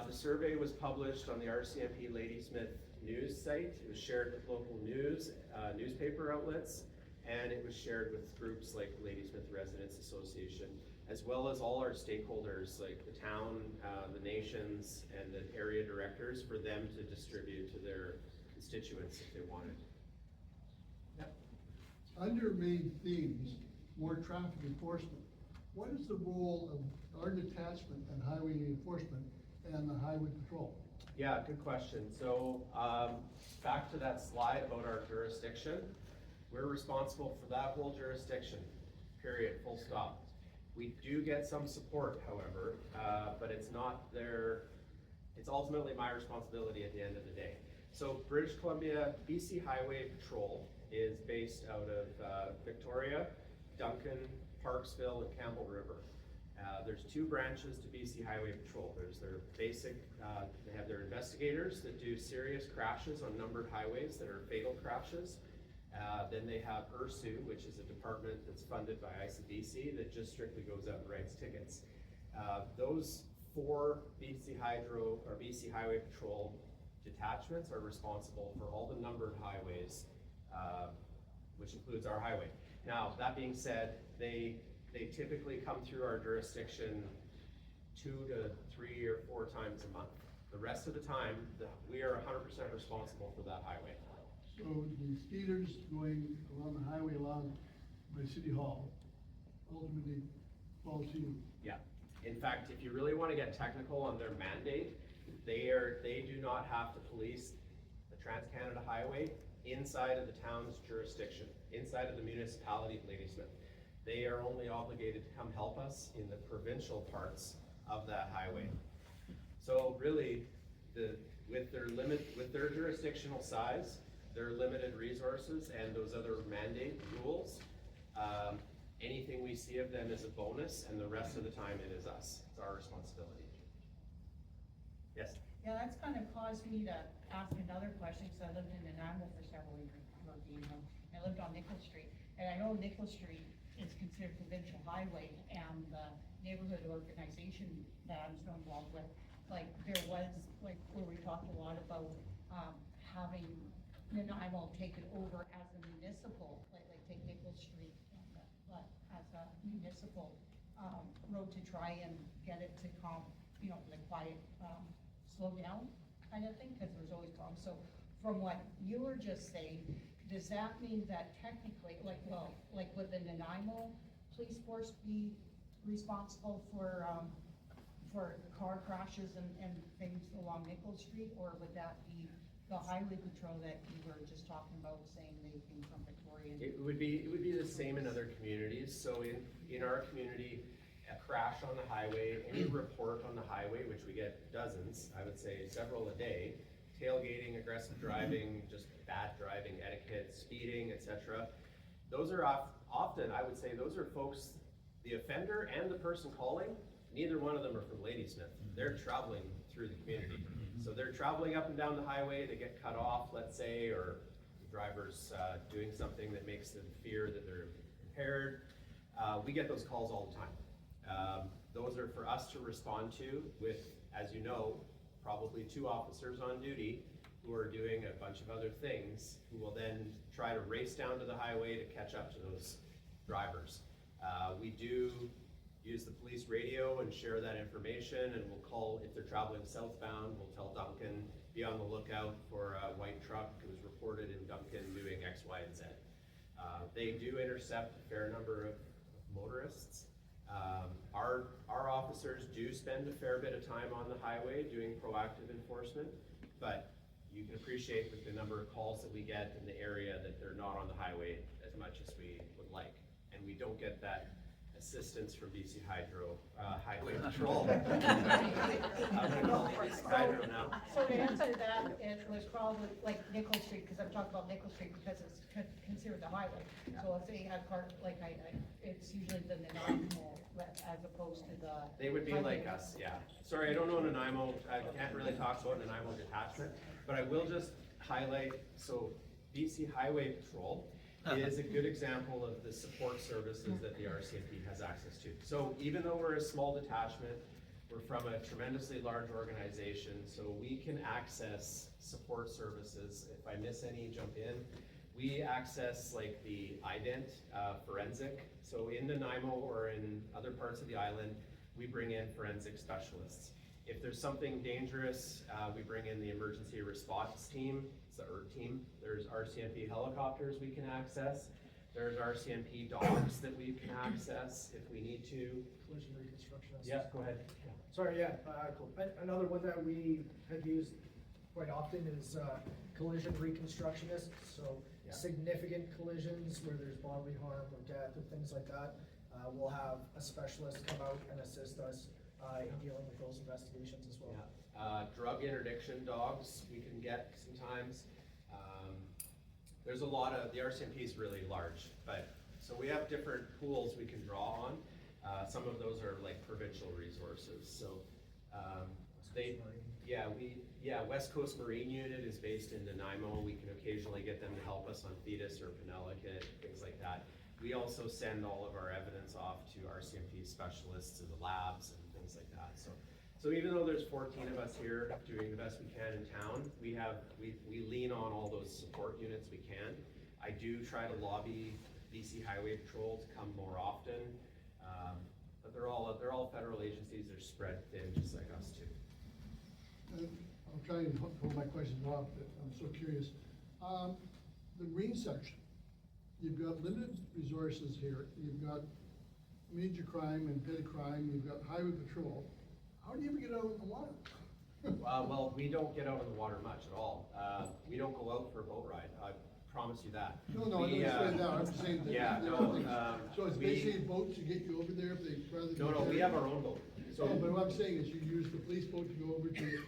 The survey was published on the RCMP Ladysmith news site. It was shared with local news, newspaper outlets, and it was shared with groups like Ladysmith Residents Association, as well as all our stakeholders like the town, the nations, and the area directors for them to distribute to their constituents if they wanted. Yep. Under main themes, more traffic enforcement, what is the role of our detachment and highway enforcement and the highway patrol? Yeah, good question. So back to that slide about our jurisdiction, we're responsible for that whole jurisdiction, period, full stop. We do get some support, however, but it's not it's ultimately my responsibility at the end of the day. So British Columbia, BC Highway Patrol is based out of Victoria, Duncan, Parksville, and Campbell River. There's two branches to BC Highway Patrol. There's their basic, they have their investigators that do serious crashes on numbered highways that are fatal crashes. Then they have URSU, which is a department that's funded by ICBC that just strictly goes out and writes tickets. Those four BC Highway Patrol detachments are responsible for all the numbered highways, which includes our highway. Now, that being said, they typically come through our jurisdiction 2 to 3 or 4 times a month. The rest of the time, we are 100% responsible for that highway. So the speeders going along the highway along by City Hall ultimately fall to you. Yeah. In fact, if you really want to get technical on their mandate, they do not have to police the Trans-Canada Highway inside of the town's jurisdiction, inside of the municipality of Ladysmith. They are only obligated to come help us in the provincial parts of that highway. So really, with their jurisdictional size, their limited resources, and those other mandate rules, anything we see of them is a bonus, and the rest of the time it is us. It's our responsibility. Yes? Yeah, that's kind of caused me to ask another question, because I lived in Nanaimo for several years. I lived on Nicholl Street, and I know Nicholl Street is considered provincial highway, and the neighborhood organization that I'm still involved with, like, there was, like, where we talked a lot about having Nanaimo take it over as a municipal, like take Nicholl Street, but as a municipal road to try and get it to quiet, slow down kind of thing, because there's always problems. So from what you were just saying, does that mean that technically, would the Nanaimo police force be responsible for car crashes and things along Nicholl Street, or would that be the highway patrol that you were just talking about, saying they came from Victoria? It would be the same in other communities. So in our community, a crash on the highway, any report on the highway, which we get dozens, I would say several a day, tailgating, aggressive driving, just bad driving etiquette, speeding, etc. Those are often, I would say, those are folks, the offender and the person calling, neither one of them are from Ladysmith. They're traveling through the community. So they're traveling up and down the highway, they get cut off, let's say, or the driver's doing something that makes them fear that they're impaired. We get those calls all the time. Those are for us to respond to with, as you know, probably 2 officers on duty who are doing a bunch of other things, who will then try to race down to the highway to catch up to those drivers. We do use the police radio and share that information, and we'll call, if they're traveling southbound, we'll tell Duncan, be on the lookout for a white truck who was reported in Duncan doing X, Y, and Z. They do intercept a fair number of motorists. Our officers do spend a fair bit of time on the highway doing proactive enforcement, but you can appreciate with the number of calls that we get in the area that they're not on the highway as much as we would like. And we don't get that assistance from BC Highway Patrol. I'm gonna call it BC Hydro now. So to answer that, it was probably like Nickel Street, because I'm talking about Nickel Street because it's considered the highway. So if they had car, like it's usually the Nanaimo as opposed to the. They would be like us, yeah. Sorry, I don't know Nanaimo, I can't really talk about Nanaimo detachment, but I will just highlight, so BC Highway Patrol is a good example of the support services that the RCMP has access to. So even though we're a small detachment, we're from a tremendously large organization, so we can access support services. If I miss any, jump in. We access like the ident forensic. So in Nanaimo or in other parts of the island, we bring in forensic specialists. If there's something dangerous, we bring in the emergency response team. It's the ERT team. There's RCMP helicopters we can access. There's RCMP dogs that we can access if we need to. Collision reconstruction. Yeah, go ahead. Sorry, yeah, cool. Another one that we have used quite often is collision reconstructionists. So Yeah. significant collisions where there's bodily harm or death or things like that, we'll have a specialist come out and assist us in dealing with those investigations as well. Yeah. Drug interdiction dogs we can get sometimes. There's a lot of, the RCMP is really large, but, so we have different pools we can draw on. Some of those are like provincial resources, so, West Coast Marine Unit is based in Nanaimo. We can occasionally get them to help us on Thetis or Penelakut, things like that. We also send all of our evidence off to RCMP specialists in the labs and things like that. So even though there's 14 of us here doing the best we can in town, we lean on all those support units we can. I do try to lobby BC Highway Patrol to come more often, but they're all federal agencies. They're spread thin, just like us too. I'm trying to hold my questions off, but I'm so curious. The marine section, you've got limited resources here. You've got major crime and petty crime. You've got highway patrol. How do you ever get out in the water? Well, we don't get out on the water much at all. We don't go out for a boat ride. I promise you that. No, I don't understand that. I'm just saying that. Yeah, there no, are things. So it's basically boats to get you over there if they rather. No, we have our own boat. So, but what I'm saying is you use the police boat to go over to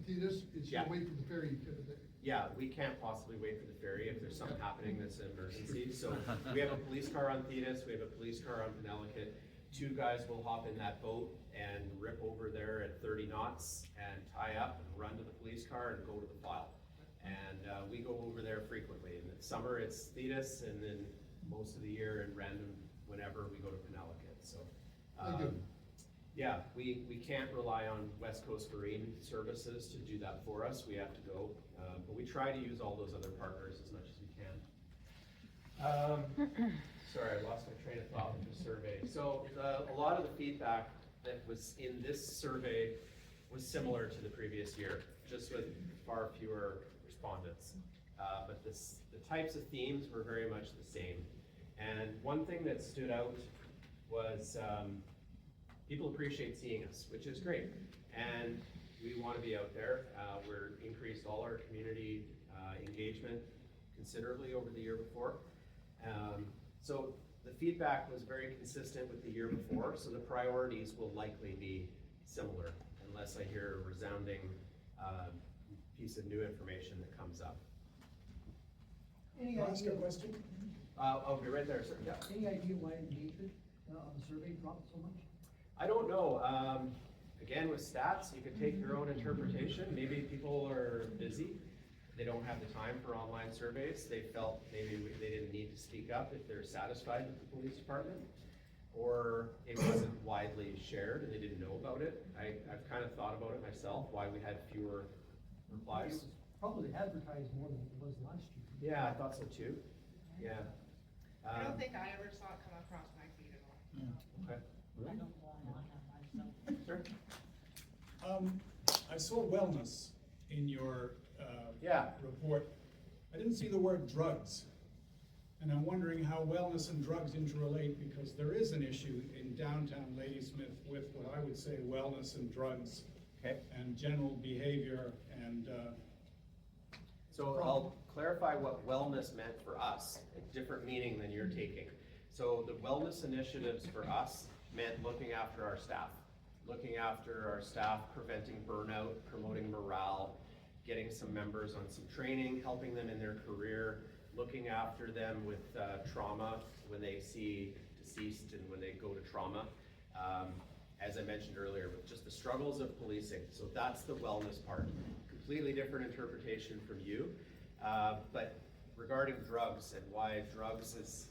Thetis, it's Yeah. you wait for the ferry type of thing. Yeah, we can't possibly wait for the ferry if there's something happening that's an emergency. So we have a police car on Thetis, we have a police car on Penelakut. 2 guys will hop in that boat and rip over there at 30 knots and tie up and run to the police car and go to the file. And we go over there frequently. In the summer it's Thetis, and then most of the year and random whenever we go to Penelakut. So Thank you. yeah, we can't rely on West Coast Marine Services to do that for us. We have to go, but we try to use all those other partners as much as we can. Sorry, I lost my train of thought with the survey. So a lot of the feedback that was in this survey was similar to the previous year, just with far fewer respondents. But the types of themes were very much the same. And one thing that stood out was people appreciate seeing us, which is great. And we want to be out there. We're increased all our community engagement considerably over the year before. So the feedback was very consistent with the year before, so the priorities will likely be similar unless I hear a resounding piece of new information that comes up. Can I ask a question? I'll be right there, sir. Yeah. Any idea why engagement on the survey dropped so much? I don't know. Again, with stats, you could take your own interpretation. Maybe people are busy. They don't have the time for online surveys. They felt maybe they didn't need to speak up if they're satisfied with the police department. Or it wasn't widely shared and they didn't know about it. I've kind of thought about it myself, why we had fewer replies. Probably advertised more than it was last year. Yeah, I thought so too. Yeah. I don't think I ever saw it come across my feed at all. Okay. I don't go online on myself. Sir? I saw wellness in your Yeah. report. I didn't see the word drugs. And I'm wondering how wellness and drugs interrelate, because there is an issue in downtown Ladysmith with what I would say wellness and drugs. Okay. And general behavior and, So I'll clarify what wellness meant for us, a different meaning than you're taking. So the wellness initiatives for us meant looking after our staff. Looking after our staff, preventing burnout, promoting morale, getting some members on some training, helping them in their career, looking after them with trauma when they see deceased and when they go to trauma. As I mentioned earlier, with just the struggles of policing. So that's the wellness part. Completely different interpretation from you. But regarding drugs and why drugs is,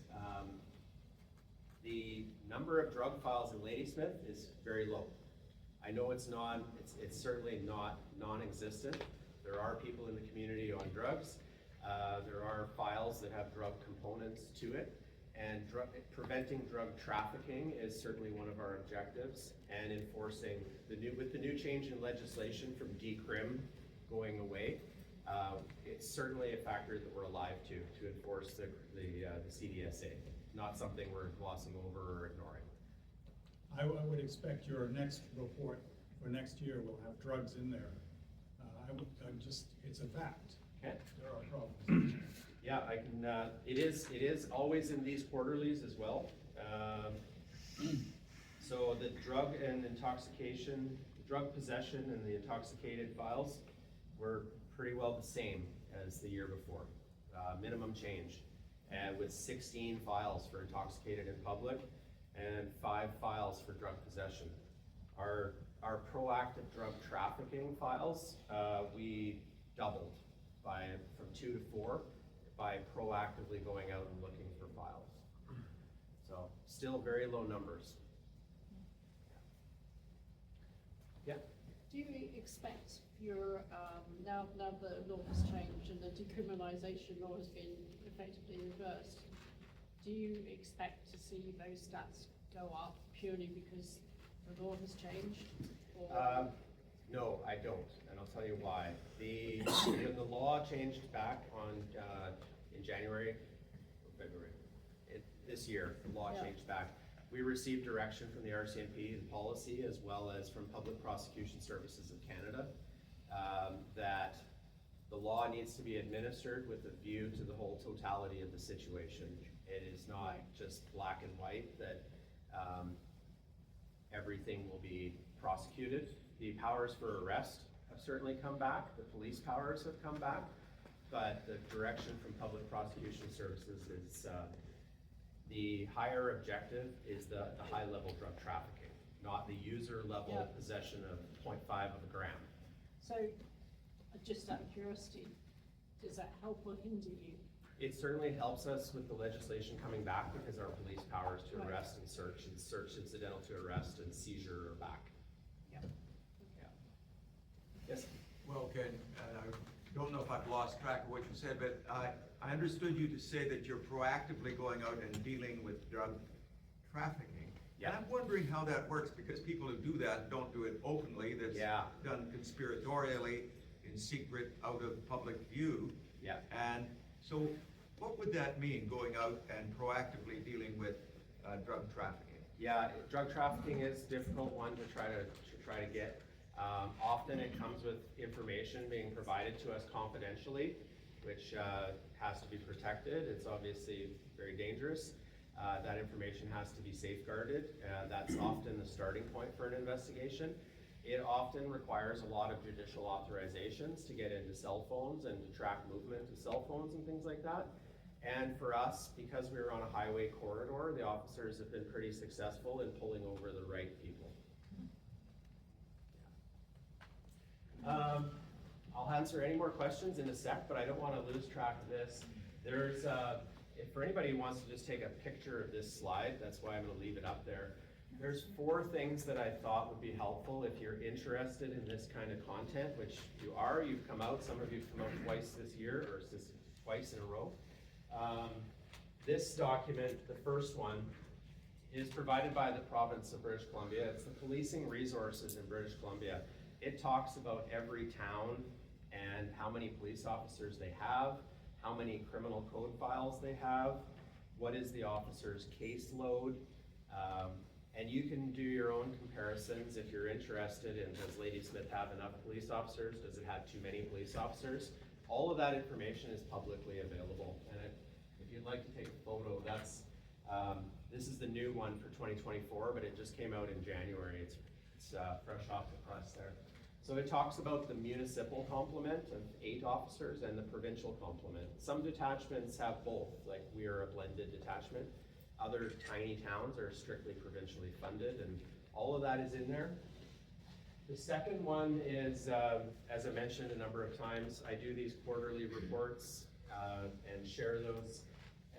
the number of drug files in Ladysmith is very low. I know it's certainly not non-existent. There are people in the community on drugs. There are files that have drug components to it, and preventing drug trafficking is certainly one of our objectives, and enforcing with the new change in legislation from decrim going away, it's certainly a factor that we're alive to enforce the CDSA, not something we're glossing over or ignoring. I would expect your next report for next year will have drugs in there. It's a fact. Okay. There are problems. Yeah, I can, it is always in these quarterlies as well. So the drug and intoxication, drug possession and the intoxicated files were pretty well the same as the year before. Minimum change, and with 16 files for intoxicated in public and 5 files for drug possession. Our proactive drug trafficking files, we doubled from 2 to 4 by proactively going out and looking for files. So still very low numbers. Yeah. Do you expect your, now the law has changed and the decriminalisation law has been effectively reversed, do you expect to see those stats go up purely because the law has changed? Or? No, I don't, and I'll tell you why. When the law changed back in January or February, this year, the law changed back. We received direction from the RCMP and policy, as well as from Public Prosecution Services of Canada, that the law needs to be administered with a view to the whole totality of the situation. It is not just black and white that everything will be prosecuted. The powers for arrest have certainly come back, the police powers have come back, but the direction from Public Prosecution Services is the higher objective is the high level drug trafficking, not the user level possession of 0.5 of a gram. So, just out of curiosity, does that help or hinder you? It certainly helps us with the legislation coming back because our police powers to arrest and search incidental to arrest and seizure are back. Yes? Well, Ken, I don't know if I've lost track of what you said, but I understood you to say that you're proactively going out and dealing with drug trafficking. Yeah. And I'm wondering how that works, because people who do that don't do it openly. That's done conspiratorially, in secret, out of public view. Yeah. And so what would that mean, going out and proactively dealing with drug trafficking? Yeah, drug trafficking is a difficult one to try to get. Often it comes with information being provided to us confidentially, which has to be protected. It's obviously very dangerous. That information has to be safeguarded. That's often the starting point for an investigation. It often requires a lot of judicial authorizations to get into cell phones and to track movement of cell phones and things like that. And for us, because we were on a highway corridor, the officers have been pretty successful in pulling over the right people. I'll answer any more questions in a sec, but I don't want to lose track of this. There's, if for anybody who wants to just take a picture of this slide, that's why I'm going to leave it up there. There's 4 things that I thought would be helpful if you're interested in this kind of content, which you are. You've come out, some of you've come out twice this year, or twice in a row. This document, the first one, is provided by the province of British Columbia. It's the policing resources in British Columbia. It talks about every town and how many police officers they have, how many criminal code files they have, what is the officer's caseload, and you can do your own comparisons if you're interested in, does Ladysmith have enough police officers? Does it have too many police officers? All of that information is publicly available. And if you'd like to take a photo, that's, this is the new one for 2024, but it just came out in January. It's fresh off the press there. So it talks about the municipal complement of 8 officers and the provincial complement. Some detachments have both, like we are a blended detachment. Other tiny towns are strictly provincially funded, and all of that is in there. The second one is, as I mentioned a number of times, I do these quarterly reports and share those,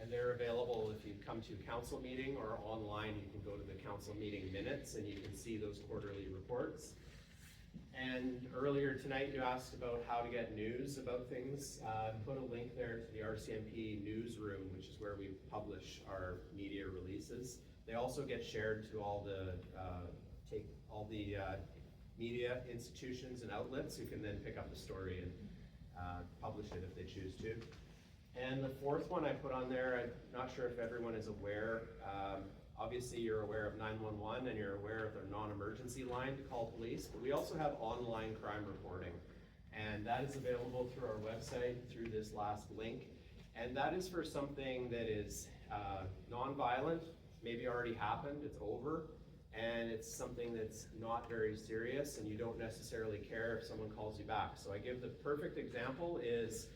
and they're available if you come to a council meeting, or online you can go to the council meeting minutes and you can see those quarterly reports. And earlier tonight you asked about how to get news about things. Put a link there to the RCMP newsroom, which is where we publish our media releases. They also get shared to all the media institutions and outlets who can then pick up the story and publish it if they choose to. And the fourth one I put on there, I'm not sure if everyone is aware, obviously you're aware of 911 and you're aware of their non-emergency line to call police, but we also have online crime reporting. And that is available through our website, through this last link. And that is for something that is non-violent, maybe already happened, it's over, and it's something that's not very serious and you don't necessarily care if someone calls you back. So I give the perfect example is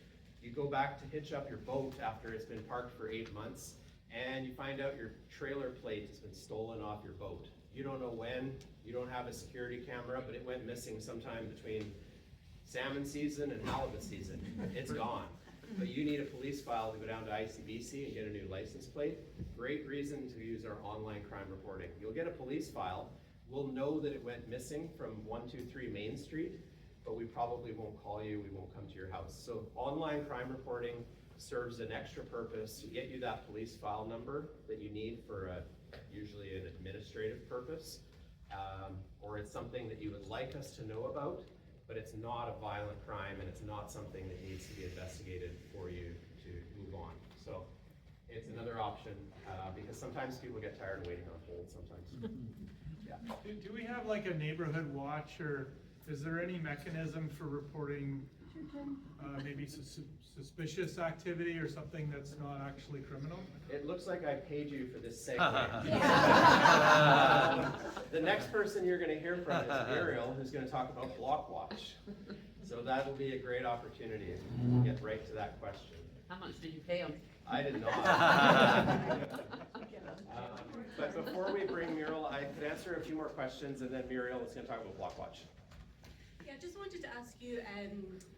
you go back to hitch up your boat after it's been parked for 8 months, and you find out your trailer plate has been stolen off your boat. You don't know when, you don't have a security camera, but it went missing sometime between salmon season and halibut season. It's gone. But you need a police file to go down to ICBC and get a new license plate. Great reason to use our online crime reporting. You'll get a police file. We'll know that it went missing from 123 Main Street, but we probably won't call you, we won't come to your house. So online crime reporting serves an extra purpose to get you that police file number that you need for usually an administrative purpose, or it's something that you would like us to know about, but it's not a violent crime and it's not something that needs to be investigated for you to move on. So it's another option, because sometimes people get tired of waiting on hold sometimes. Yeah. Do we have like a neighborhood watch, or is there any mechanism for reporting maybe suspicious activity or something that's not actually criminal? It looks like I paid you for this segment. The next person you're going to hear from is Muriel, who's going to talk about Block Watch. So that'll be a great opportunity to get right to that question. How much did you pay him? I did not. But before we bring Muriel, I could answer a few more questions, and then Muriel is going to talk about Block Watch. Yeah, I just wanted to ask you,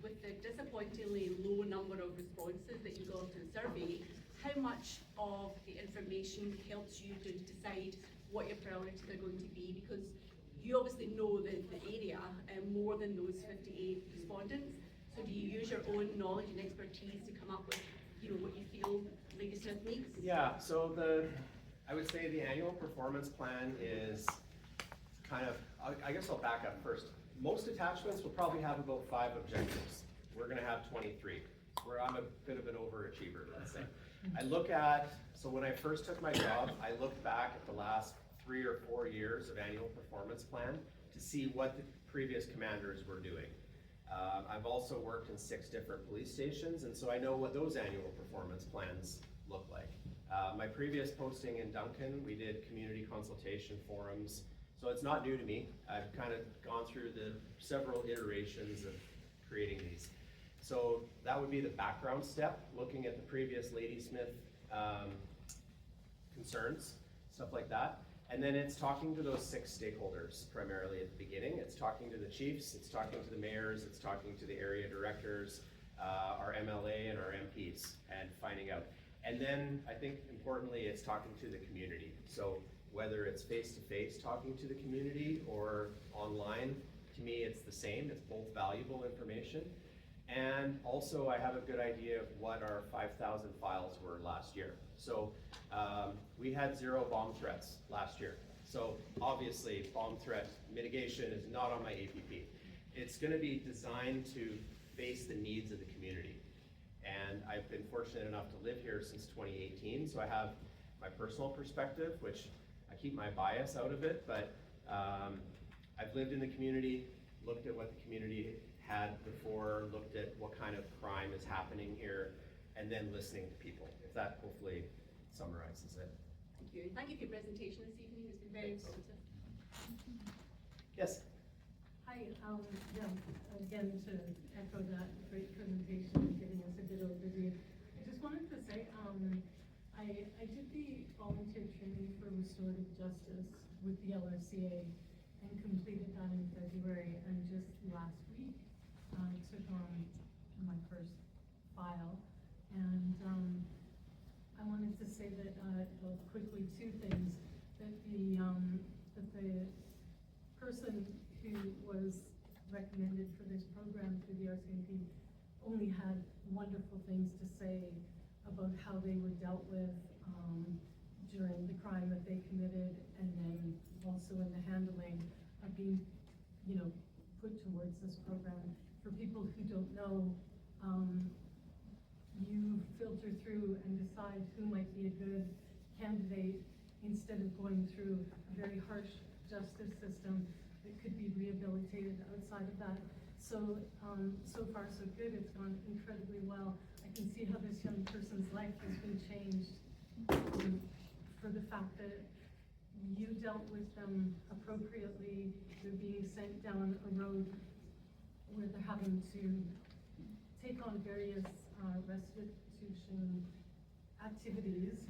with the disappointingly low number of responses that you got to the survey, how much of the information helps you to decide what your priorities are going to be? Because you obviously know the area more than those 58 respondents. So do you use your own knowledge and expertise to come up with, what you feel Ladysmith needs? Yeah, so I would say the annual performance plan is kind of, I guess I'll back up first. Most detachments will probably have about 5 objectives. We're gonna have 23, where I'm a bit of an overachiever, let's say. I look at, so when I first took my job, I looked back at the last 3 or 4 years of annual performance plan to see what the previous commanders were doing. I've also worked in 6 different police stations, and so I know what those annual performance plans look like. My previous posting in Duncan, we did community consultation forums, so it's not new to me. I've kind of gone through the several iterations of creating these. So that would be the background step, looking at the previous Ladysmith concerns, stuff like that. And then it's talking to those 6 stakeholders primarily at the beginning. It's talking to the chiefs, it's talking to the mayors, it's talking to the area directors, our MLA and our MPs, and finding out. And then I think importantly, it's talking to the community. So whether it's face-to-face talking to the community or online, to me it's the same. It's both valuable information. And also I have a good idea of what our 5,000 files were last year. So we had 0 bomb threats last year. So obviously bomb threat mitigation is not on my APP. It's gonna be designed to face the needs of the community. And I've been fortunate enough to live here since 2018, so I have my personal perspective, which I keep my bias out of it, but I've lived in the community, looked at what the community had before, looked at what kind of crime is happening here, and then listening to people. If that hopefully summarizes it. Thank you. Thank you for your presentation this evening. It's been very informative. Yes? Hi, yeah, again, to echo that great presentation and giving us a good overview. I just wanted to say, I did the volunteer training for restorative justice with the LRCA and completed that in February, and just last week, took on my first file. And I wanted to say that, well, quickly, 2 things, that the person who was recommended for this program through the RCMP only had wonderful things to say about how they were dealt with during the crime that they committed, and then also in the handling of being, put towards this program. For people who don't know, you filter through and decide who might be a good candidate instead of going through a very harsh justice system that could be rehabilitated outside of that. So, so far so good. It's gone incredibly well. I can see how this young person's life has been changed for the fact that you dealt with them appropriately. They're being sent down a road where they're having to take on various restitution activities,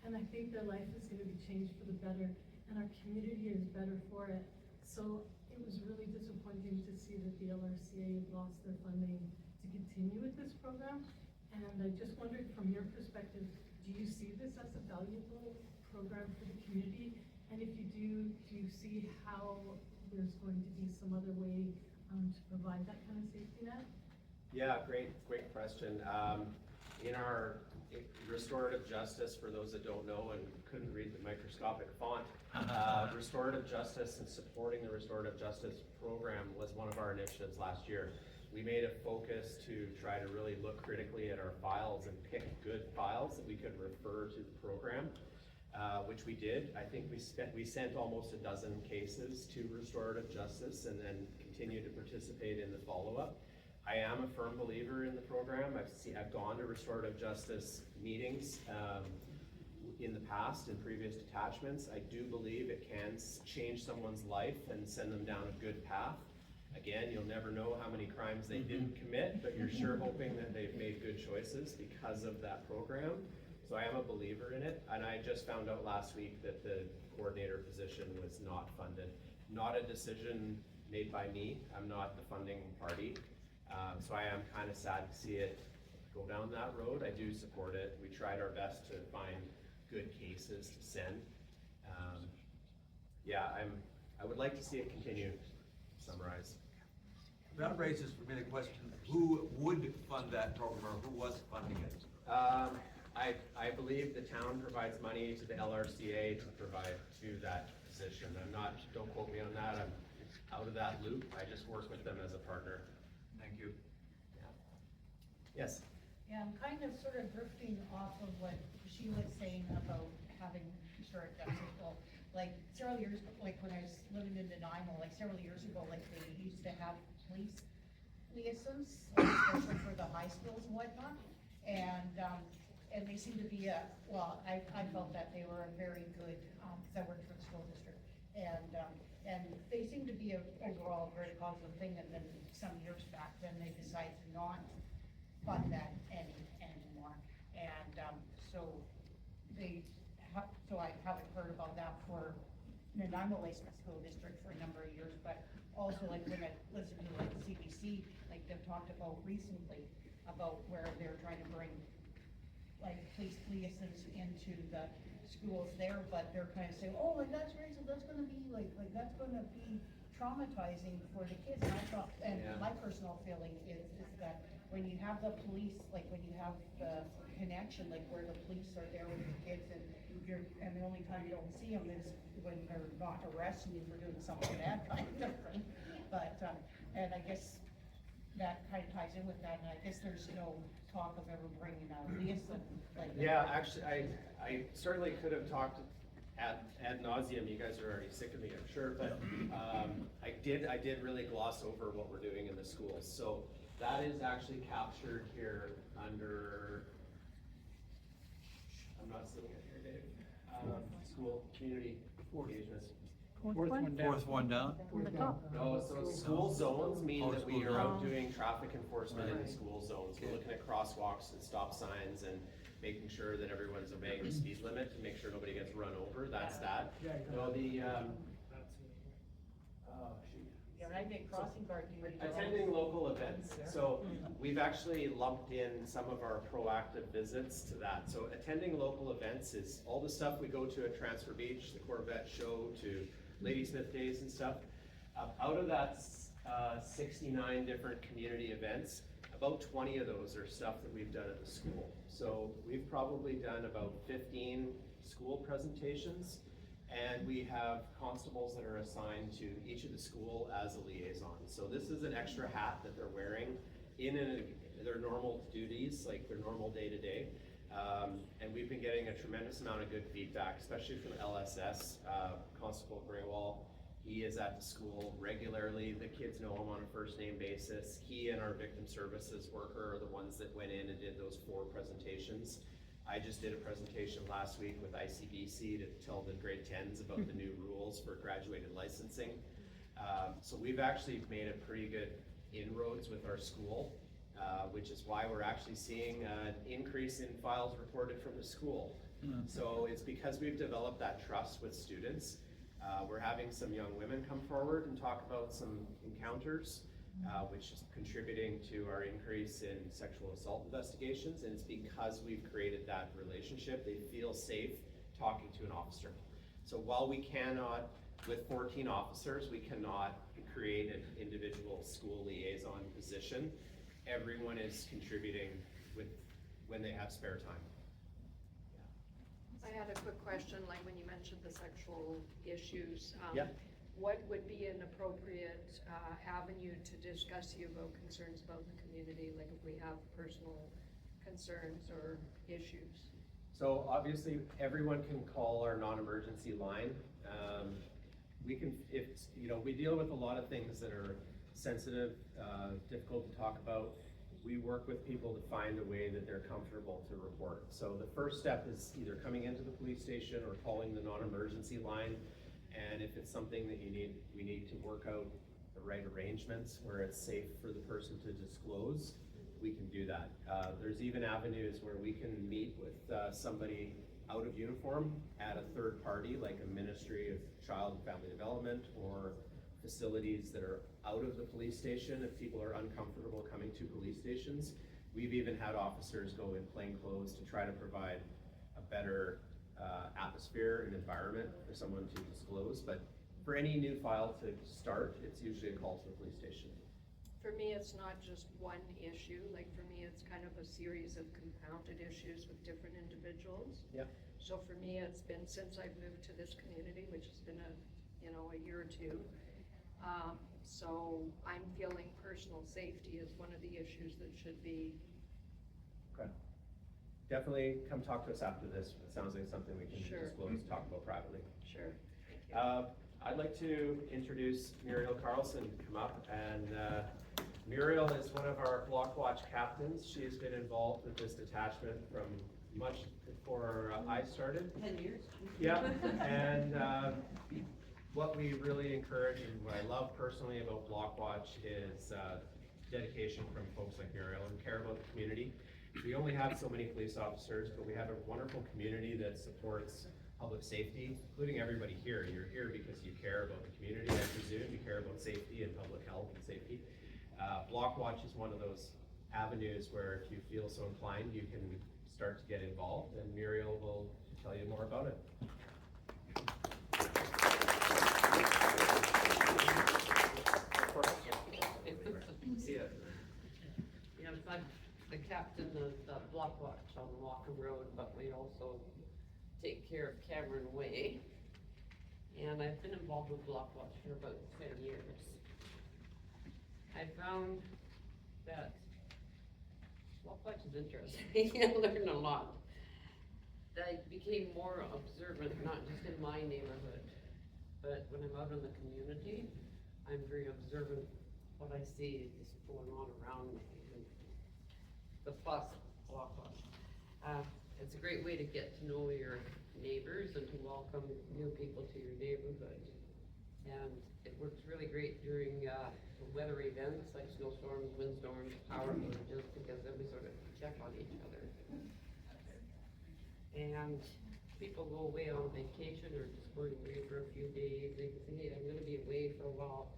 and I think their life is going to be changed for the better, and our community is better for it. So it was really disappointing to see that the LRCA lost their funding to continue with this program, and I just wondered, from your perspective, do you see this as a valuable program for the community? And if you do you see how there's going to be some other way to provide that kind of safety net? Yeah, great question. In our restorative justice, for those that don't know and couldn't read the microscopic font, restorative justice and supporting the restorative justice program was one of our initiatives last year. We made a focus to try to really look critically at our files and pick good files that we could refer to the program, which we did. I think we sent almost a dozen cases to restorative justice and then continued to participate in the follow-up. I am a firm believer in the program. I've gone to restorative justice meetings in the past, in previous detachments. I do believe it can change someone's life and send them down a good path. Again, you'll never know how many crimes they didn't commit, but you're sure hoping that they've made good choices because of that program. So I am a believer in it, and I just found out last week that the coordinator position was not funded. Not a decision made by me. I'm not the funding party. So I am kind of sad to see it go down that road. I do support it. We tried our best to find good cases to send. Yeah, I would like to see it continue. Summarize. That raises for me the question, who would fund that program, or who was funding it? I believe the town provides money to the LRCA to provide to that position. Don't quote me on that. I'm out of that loop. I just work with them as a partner. Thank you. Yeah. Yes? Yeah, I'm kind of sort of drifting off of what she was saying about having restorative justice. Well, like several years, like when I was living in Nanaimo, like several years ago, like they used to have police liaisons, especially for the high schools and whatnot. And and they seem to be I felt that they were a very good, because I worked for the school district, and they seem to be overall a very positive thing, and then some years back, then they decided to not fund that anymore, and, so I haven't heard about that and I'm the Ladysmith School District for a number of years, but also like when I listened to like CBC, like they've talked about recently, about where they're trying to bring like police liaisons into the schools there, but they're kind of saying, oh, like that's great, so that's gonna be like that's gonna be traumatizing for the kids. And I thought, and my personal feeling is that when you have the police, like when you have the connection, like where the police are there with the kids and the only time you don't see them is when they're not arresting you for doing something bad kind of thing. But, and I guess that kind of ties in with that, and I guess there's no talk of ever bringing a liaison like that. Yeah, actually, I certainly could have talked ad nauseum. You guys are already sick of me, I'm sure, but I did really gloss over what we're doing in the schools. So that is actually captured here under, I'm not seeing it here, Dave. School community engagements. Fourth one down. No, so school zones mean that we are out doing traffic enforcement in the school zones. We're looking at crosswalks and stop signs and making sure that everyone's obeying the speed limit to make sure nobody gets run over. That's that. No, the, Yeah, I did crossing guard duty. attending local events. So we've actually lumped in some of our proactive visits to that. So attending local events is all the stuff we go to at Transfer Beach, the Corvette show, to Ladysmith Days and stuff. Out of that 69 different community events, about 20 of those are stuff that we've done at the school. So we've probably done about 15 school presentations, and we have constables that are assigned to each of the school as a liaison. So this is an extra hat that they're wearing in their normal duties, like their normal day-to-day. And we've been getting a tremendous amount of good feedback, especially from LSS, Constable Greywall. He is at the school regularly. The kids know him on a first name basis. He and our victim services worker are the ones that went in and did those 4 presentations. I just did a presentation last week with ICBC to tell the grade 10s about the new rules for graduated licensing. So we've actually made a pretty good inroads with our school, which is why we're actually seeing an increase in files reported from the school. So it's because we've developed that trust with students. We're having some young women come forward and talk about some encounters, which is contributing to our increase in sexual assault investigations, and it's because we've created that relationship. They feel safe talking to an officer. So while we cannot, with 14 officers, we cannot create an individual school liaison position, everyone is contributing when they have spare time. I had a quick question, like when you mentioned the sexual issues. Yeah. What would be an appropriate avenue to discuss you about concerns about the community, like if we have personal concerns or issues? So obviously, everyone can call our non-emergency line. We can, we deal with a lot of things that are sensitive, difficult to talk about. We work with people to find a way that they're comfortable to report. So the first step is either coming into the police station or calling the non-emergency line. And if it's something that we need to work out the right arrangements where it's safe for the person to disclose, we can do that. There's even avenues where we can meet with somebody out of uniform at a third party, like a Ministry of Child and Family Development or facilities that are out of the police station if people are uncomfortable coming to police stations. We've even had officers go in plain clothes to try to provide a better atmosphere and environment for someone to disclose. But for any new file to start, it's usually a call to the police station. For me, it's not just one issue. Like for me, it's kind of a series of compounded issues with different individuals. Yeah. So for me, it's been since I've moved to this community, which has been a year or two. So I'm feeling personal safety is one of the issues that should be. Okay. Definitely come talk to us after this. It sounds like something we can disclose, talk about privately. Sure. I'd like to introduce Muriel Carlson to come up, and Muriel is one of our Block Watch captains. She has been involved with this detachment from much before I started. 10 years. Yeah, and what we really encourage and what I love personally about Block Watch is dedication from folks like Muriel who care about the community. We only have so many police officers, but we have a wonderful community that supports public safety, including everybody here. You're here because you care about the community, I presume. You care about safety and public health and safety. Block Watch is one of those avenues where if you feel so inclined, you can start to get involved, and Muriel will tell you more about it. Yeah, I'm the captain of the Block Watch on Walker Road, but we also take care of Cameron Way. And I've been involved with Block Watch for about 10 years. I found that Block Watch is interesting. I learned a lot. I became more observant, not just in my neighborhood, but when I'm out in the community, I'm very observant what I see is going on around me. The plus Block Watch. It's a great way to get to know your neighbors and to welcome new people to your neighborhood. And it works really great during weather events like snowstorms, windstorms, power outages, because then we sort of check on each other. And people go away on vacation or just going away for a few days. They can say, hey, I'm going to be away for a while.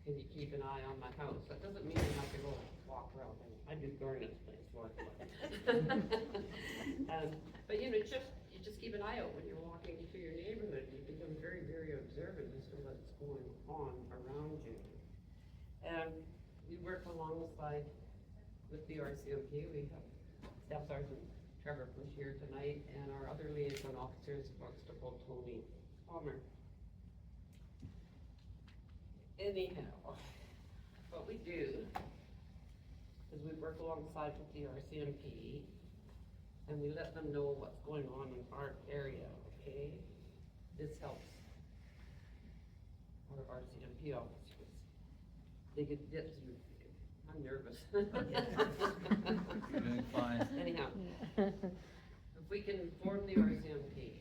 Can you keep an eye on my house? That doesn't mean you have to go walk around. I do Garnet's place for but you know, you just keep an eye out when you're walking through your neighborhood. You become very, very observant as to what's going on around you. And we work alongside with the RCMP. We have Staff Sergeant Trevor Bush here tonight, and our other liaison officer is Constable Tony Palmer. Anyhow, what we do is we work alongside with the RCMP, and we let them know what's going on in our area, okay? This helps our RCMP officers. They get through. I'm nervous. You're doing fine. Anyhow, if we can inform the RCMP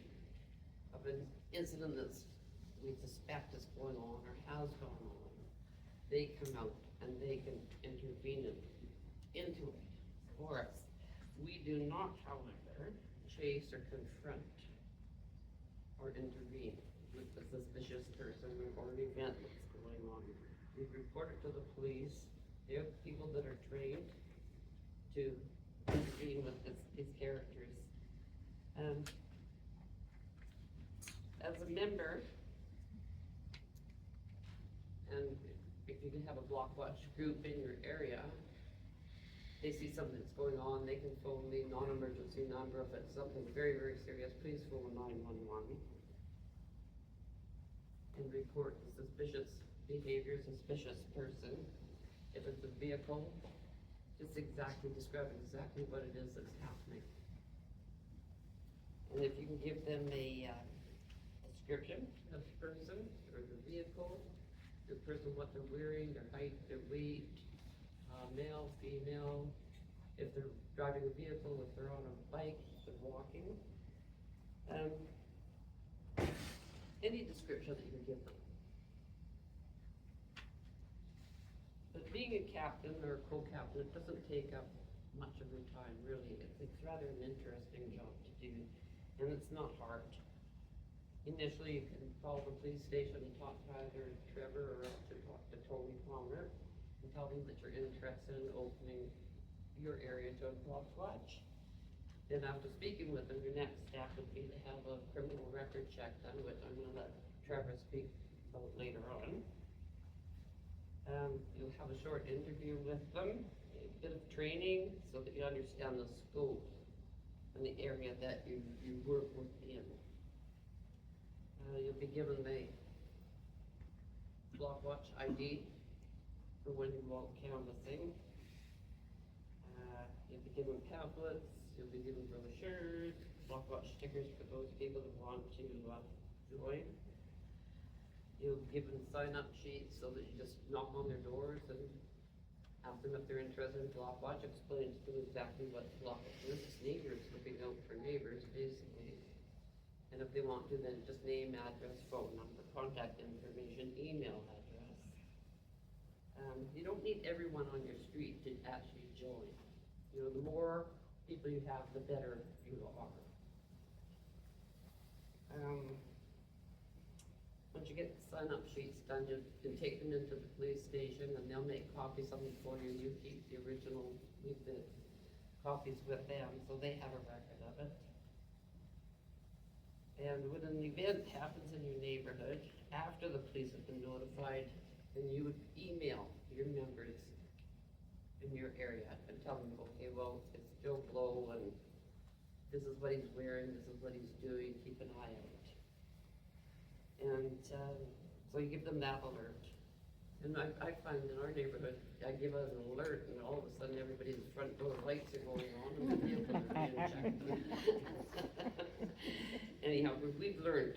of an incident that we suspect is going on or has gone on, they come out and they can intervene into it for us. We do not, however, chase or confront or intervene with the suspicious person or an event that's going on. We report it to the police. They have people that are trained to intervene with these characters. As a member, and if you can have a Block Watch group in your area, they see something that's going on, they can phone the non-emergency number. If it's something very, very serious, please phone 911 and report the suspicious behavior, suspicious person. If it's a vehicle, just describe exactly what it is that's happening. And if you can give them a description of the person or the vehicle, the person, what they're wearing, their height, their weight, male, female, if they're driving a vehicle, if they're on a bike, if they're walking. Any description that you can give them. But being a captain or a co-captain, it doesn't take up much of your time, really. It's rather an interesting job to do, and it's not hard. Initially, you can call the police station and talk to either Trevor or else to talk to Tony Palmer and tell them that you're interested in opening your area to a Block Watch. Then after speaking with them, your next step would be to have a criminal record check done, which I'm gonna let Trevor speak about later on. You'll have a short interview with them, a bit of training so that you understand the scope and the area that you work within. You'll be given the Block Watch ID for when you go out canvassing. You'll be given pamphlets, you'll be given brochures, Block Watch stickers for those people that want to join. You'll be given sign-up sheets so that you just knock on their doors and Ask them if they're interested in block watch, explain to them exactly what block watch is. It's neighbors looking out for neighbors, basically. And if they want to, then just name, address, phone number, contact information, email address. You don't need everyone on your street to actually join. You know, the more people you have, the better you are. Once you get the sign-up sheets done, you can take them into the police station and they'll make copies of them for you. You keep the original, leave the copies with them, so they have a record of it. And when an event happens in your neighborhood, after the police have been notified, then you would email your members in your area and tell them, okay, well, it's Joe Blow and this is what he's wearing, this is what he's doing, keep an eye out. And so you give them that alert. And I find in our neighborhood, I give out an alert and all of a sudden everybody's front door lights are going on and the vehicles are being checked. Anyhow, we've learned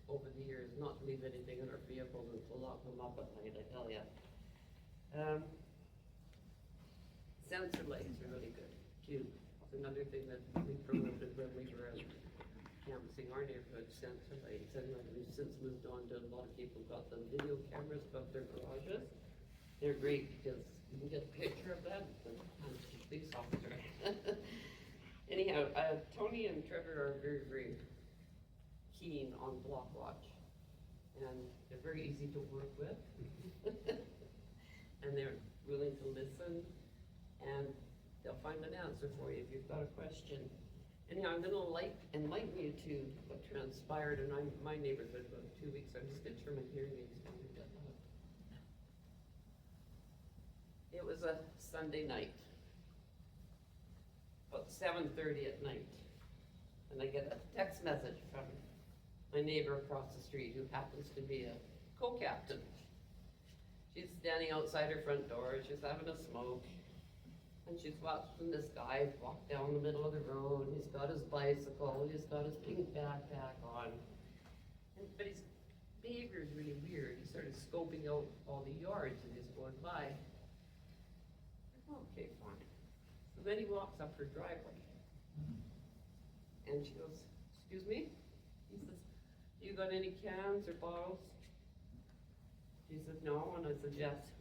over the years not to leave anything in our vehicles and to lock them up at night, I tell ya. Sensor lights are really good too. It's another thing that we promoted when we were canvassing our neighborhood, sensor lights. And we've since moved on to a lot of people got the video cameras above their garages. They're great because you can get a picture of that and police officer. Anyhow, Tony and Trevor are very, very keen on block watch. And they're very easy to work with. And they're willing to listen. And they'll find an answer for you if you've got a question. Anyhow, I'm gonna enlighten you to what transpired in my neighborhood about 2 weeks. I'm just gonna turn my hearing aids down a bit. It was a Sunday night, about 7:30 at night. And I get a text message from my neighbor across the street who happens to be a co-captain. She's standing outside her front door, she's having a smoke. And she's watching this guy walk down the middle of the road. He's got his bicycle, he's got his pink backpack on. But his behavior is really weird. He started scoping out all the yards as he's going by. Okay, fine. So then he walks up her driveway. And she goes, excuse me? He says, you got any cans or bottles? She said, no, and I said, yes.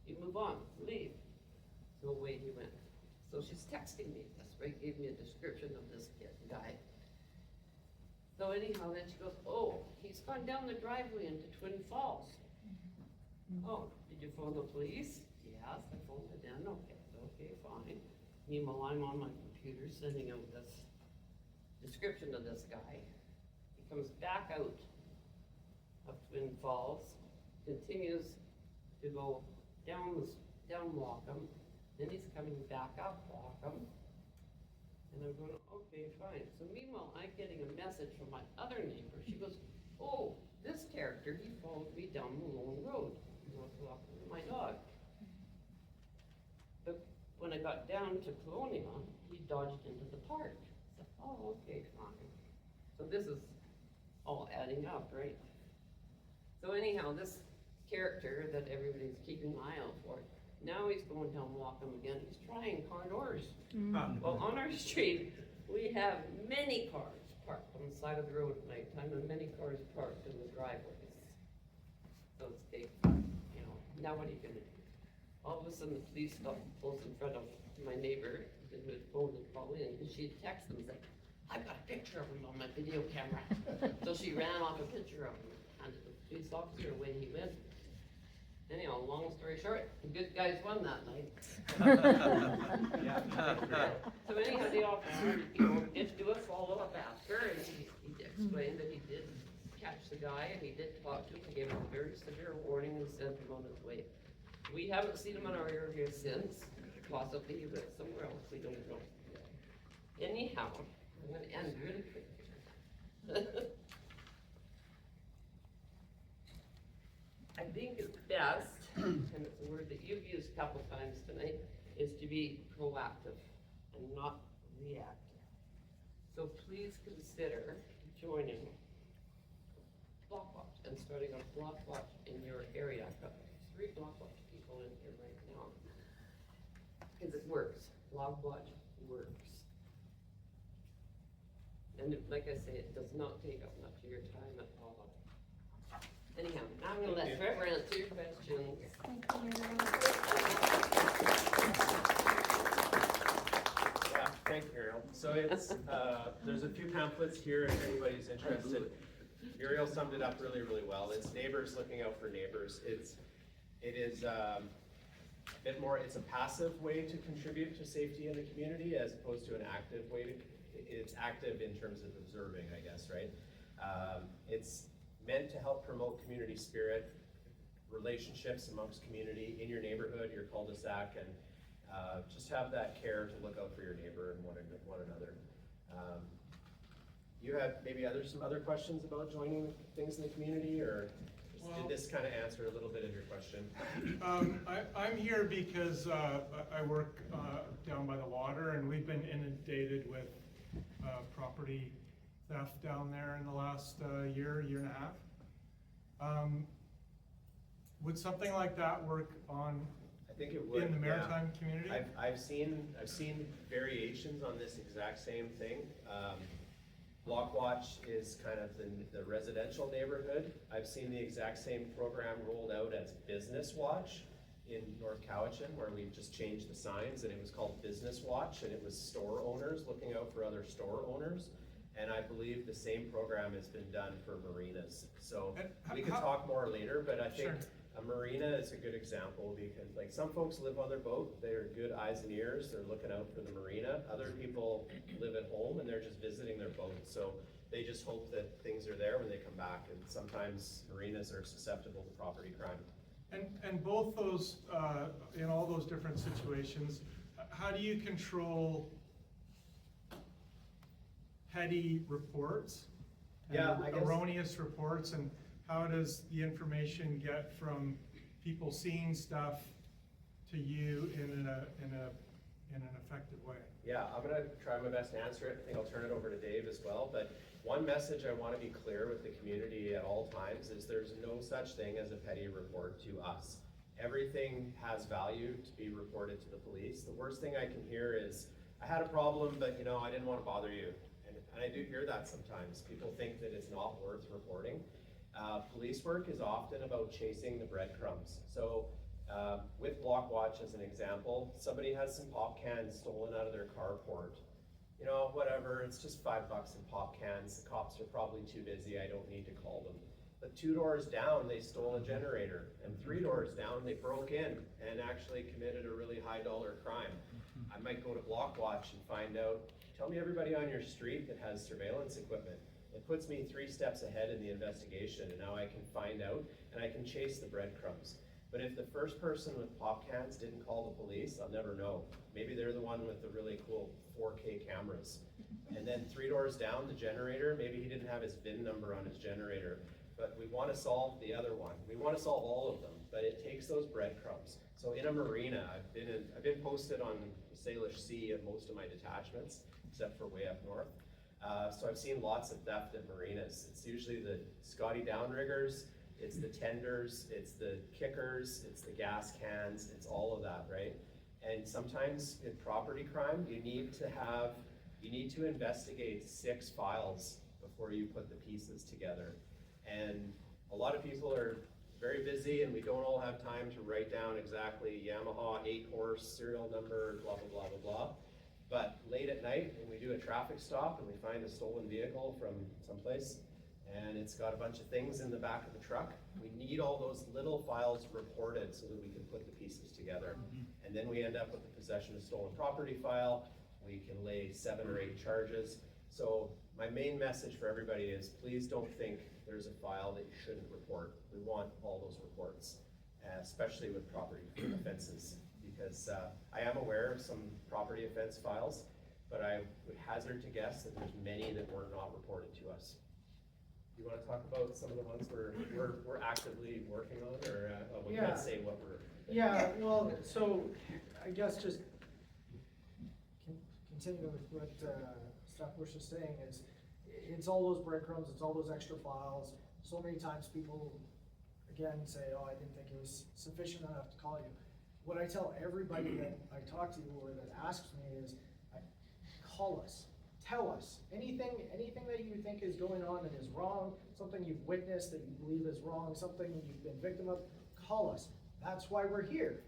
You move on, leave. So away he went. So she's texting me this, right? Gave me a description of this guy. So anyhow, then she goes, oh, he's gone down the driveway into Twin Falls. Oh, did you phone the police? Yes, I phoned it in. Okay, fine. Meanwhile, I'm on my computer sending out this description of this guy. He comes back out of Twin Falls, continues to go down Walkham. Then he's coming back up Walkham. And I'm going, okay, fine. So meanwhile, I'm getting a message from my other neighbor. She goes, oh, this character, he followed me down the long road. And I was walking with my dog. But when I got down to Colonia, he dodged into the park. I said, oh, okay, fine. So this is all adding up, right? So anyhow, this character that everybody's keeping an eye out for, now he's going down Walkham again. He's trying car doors. Well, on our street, we have many cars parked on the side of the road at nighttime and many cars parked in the driveways. So it's big, you know, now what are you gonna do? All of a sudden, the police stop close in front of my neighbor, who had phoned and called in, and she texted him and said, I've got a picture of him on my video camera. So she ran off a picture of him, handed the police officer, away he went. Anyhow, long story short, the good guys won that night. So anyhow, the officer, did do a follow-up after, and he explained that he did catch the guy, and he did talk to him, gave him a very severe warning and sent him on his way. We haven't seen him in our area since, possibly he went somewhere else, we don't know. Anyhow, I'm gonna end really quick. I think it's best, and it's a word that you've used a couple times tonight, is to be proactive and not reactive. So please consider joining Block Watch and starting a Block Watch in your area. I've got 3 Block Watch people in here right now. Cause it works, log watch works. And like I say, it does not take up much of your time at all. Anyhow, now I'm gonna let Trevor answer your questions. Yeah, thank you, Muriel. So it's, there's a few pamphlets here if anybody's interested. Muriel summed it up really, really well. It's neighbors looking out for neighbors. It is a bit more, it's a passive way to contribute to safety in the community as opposed to an active way to, it's active in terms of observing, I guess, right? It's meant to help promote community spirit, relationships amongst community in your neighborhood, your cul-de-sac, and just have that care to look out for your neighbor and one another. You have maybe some other questions about joining things in the community, or did this kind of answer a little bit of your question? I'm here because I work down by the water, and we've been inundated with property theft down there in the last year and a half. Would something like that work on? I think it would. In the maritime community? I've seen variations on this exact same thing. Block Watch is kind of the residential neighborhood. I've seen the exact same program rolled out as Business Watch in North Cowichan, where we just changed the signs, and it was called Business Watch, and it was store owners looking out for other store owners. And I believe the same program has been done for marinas. So we can talk more later, but I think a marina is a good example because, like, some folks live on their boat, they're good eyes and ears, they're looking out for the marina. Other people live at home and they're just visiting their boat. So they just hope that things are there when they come back. And sometimes marinas are susceptible to property crime. And both those, in all those different situations, how do you control petty reports? Yeah, I guess. Erroneous reports, and how does the information get from people seeing stuff to you in an effective way? Yeah, I'm gonna try my best to answer it. I think I'll turn it over to Dave as well. But one message I want to be clear with the community at all times is there's no such thing as a petty report to us. Everything has value to be reported to the police. The worst thing I can hear is, I had a problem, but I didn't want to bother you. And I do hear that sometimes. People think that it's not worth reporting. Police work is often about chasing the breadcrumbs. So with Block Watch as an example, somebody has some pop cans stolen out of their carport. Whatever, it's just $5 in pop cans. The cops are probably too busy, I don't need to call them. But 2 doors down, they stole a generator. And 3 doors down, they broke in and actually committed a really high dollar crime. I might go to Block Watch and find out, tell me everybody on your street that has surveillance equipment. It puts me 3 steps ahead in the investigation, and now I can find out and I can chase the breadcrumbs. But if the first person with pop cans didn't call the police, I'll never know. Maybe they're the one with the really cool 4K cameras. And then 3 doors down, the generator, maybe he didn't have his VIN number on his generator. But we want to solve the other one. We want to solve all of them, but it takes those breadcrumbs. So in a marina, I've been posted on the Salish Sea at most of my detachments, except for way up north. So I've seen lots of theft at marinas. It's usually the Scotty downriggers, it's the tenders, it's the kickers, it's the gas cans, it's all of that, right? And sometimes in property crime, you need to investigate 6 files before you put the pieces together. And a lot of people are very busy, and we don't all have time to write down exactly Yamaha 8-horse serial number, blah, blah, blah, blah, blah. But late at night, when we do a traffic stop and we find a stolen vehicle from someplace, and it's got a bunch of things in the back of the truck, we need all those little files reported so that we can put the pieces together. And then we end up with the possession of stolen property file. We can lay 7 or 8 charges. So my main message for everybody is, please don't think there's a file that you shouldn't report. We want all those reports, especially with property offenses, because I am aware of some property offense files, but I would hazard to guess that there's many that were not reported to us. You want to talk about some of the ones we're actively working on, or we can't say what we're... Yeah, well, so I guess just continuing with what Steph was just saying is, it's all those breadcrumbs, it's all those extra files. So many times people, again, say, oh, I didn't think it was sufficient enough to call you. what I tell everybody that I talk to or that asks me is, call us, tell us, anything that you think is going on that is wrong, something you've witnessed that you believe is wrong, something you've been victim of, call us. That's why we're here.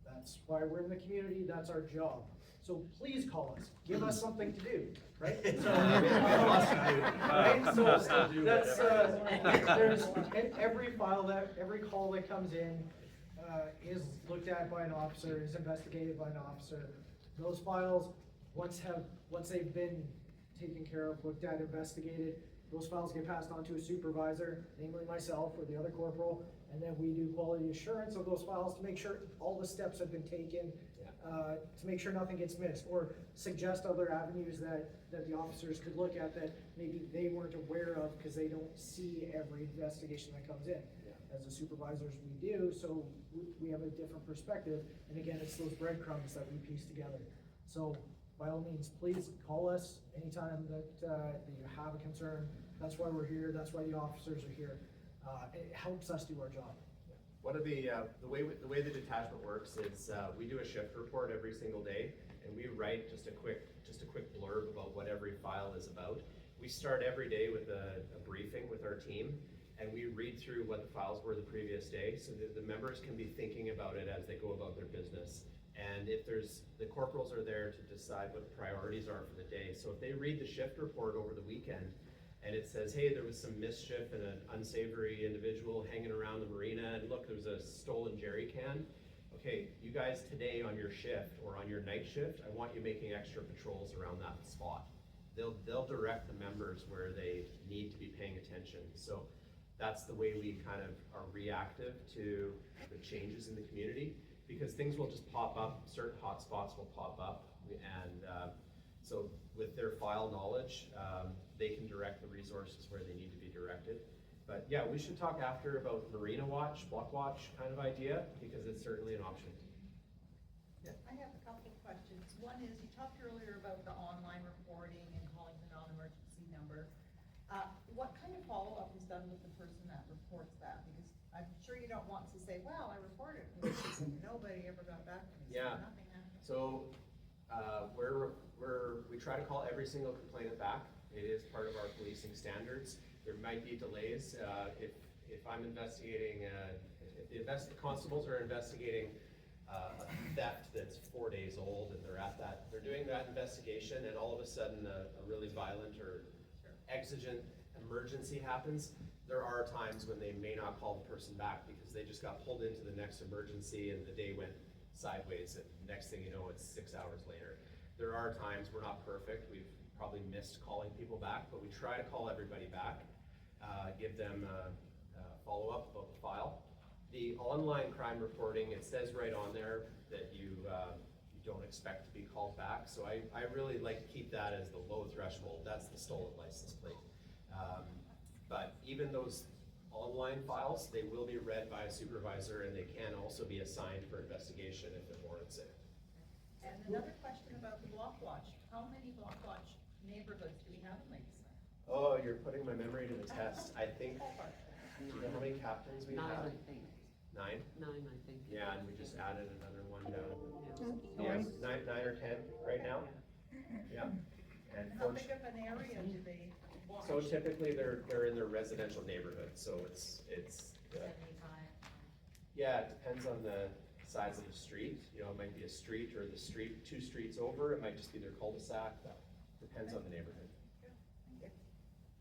That's why we're in the community, that's our job. So please call us, give us something to do, right? So, right? So that's, there's, every call that comes in, is looked at by an officer, is investigated by an officer. Those files, once they've been taken care of, looked at, investigated, those files get passed on to a supervisor, namely myself or the other corporal, and then we do quality assurance of those files to make sure all the steps have been taken, to make sure nothing gets missed, or suggest other avenues that the officers could look at that maybe they weren't aware of because they don't see every investigation that comes in. As the supervisors, we do, so we have a different perspective, and again, it's those breadcrumbs that we piece together. So by all means, please call us anytime that you have a concern. That's why we're here, that's why the officers are here. It helps us do our job. One of the way the detachment works is we do a shift report every single day, and we write just a quick blurb about what every file is about. We start every day with a briefing with our team, and we read through what the files were the previous day, so that the members can be thinking about it as they go about their business. And if the corporals are there to decide what the priorities are for the day. So if they read the shift report over the weekend, and it says, hey, there was some mischief and an unsavory individual hanging around the marina, and look, there was a stolen jerry can. Okay, you guys today on your shift or on your night shift, I want you making extra patrols around that spot. They'll direct the members where they need to be paying attention. So that's the way we kind of are reactive to the changes in the community, because things will just pop up, certain hot spots will pop up, and so with their file knowledge, they can direct the resources where they need to be directed. But yeah, we should talk after about Marina Watch, Block Watch kind of idea, because it's certainly an option. Yeah. I have a couple of questions. One is, you talked earlier about the online reporting and calling the non-emergency number. What kind of follow-up is done with the person that reports that? Because I'm sure you don't want to say, well, I reported, and nobody ever got back to me, so Yeah. nothing happened. So we try to call every single complainant back. It is part of our policing standards. There might be delays. If I'm investigating, if the constables are investigating a theft that's 4 days old, and they're doing that investigation, and all of a sudden a really violent or exigent emergency happens, there are times when they may not call the person back because they just got pulled into the next emergency and the day went sideways, and next thing you know, it's 6 hours later. There are times, we're not perfect, we've probably missed calling people back, but we try to call everybody back, give them a follow-up about the file. The online crime reporting, it says right on there that you don't expect to be called back, so I really like to keep that as the low threshold. That's the stolen license plate. But even those online files, they will be read by a supervisor, and they can also be assigned for investigation if it warrants it. And another question about the Block Watch. How many Block Watch neighborhoods do we have in Ladysmith? Oh, you're putting my memory to the test. I think, do you know how many captains we have? 9, I think. 9? 9, I think. Yeah, and we just added another one down. Yeah. Yeah, 9 or 10 right now. Yeah. And How big of an area do they watch? so typically they're in their residential neighborhood, so it's 75. yeah, it depends on the size of the street. You know, it might be a street, or the street 2 streets over. It might just be their cul-de-sac. That depends on the neighborhood.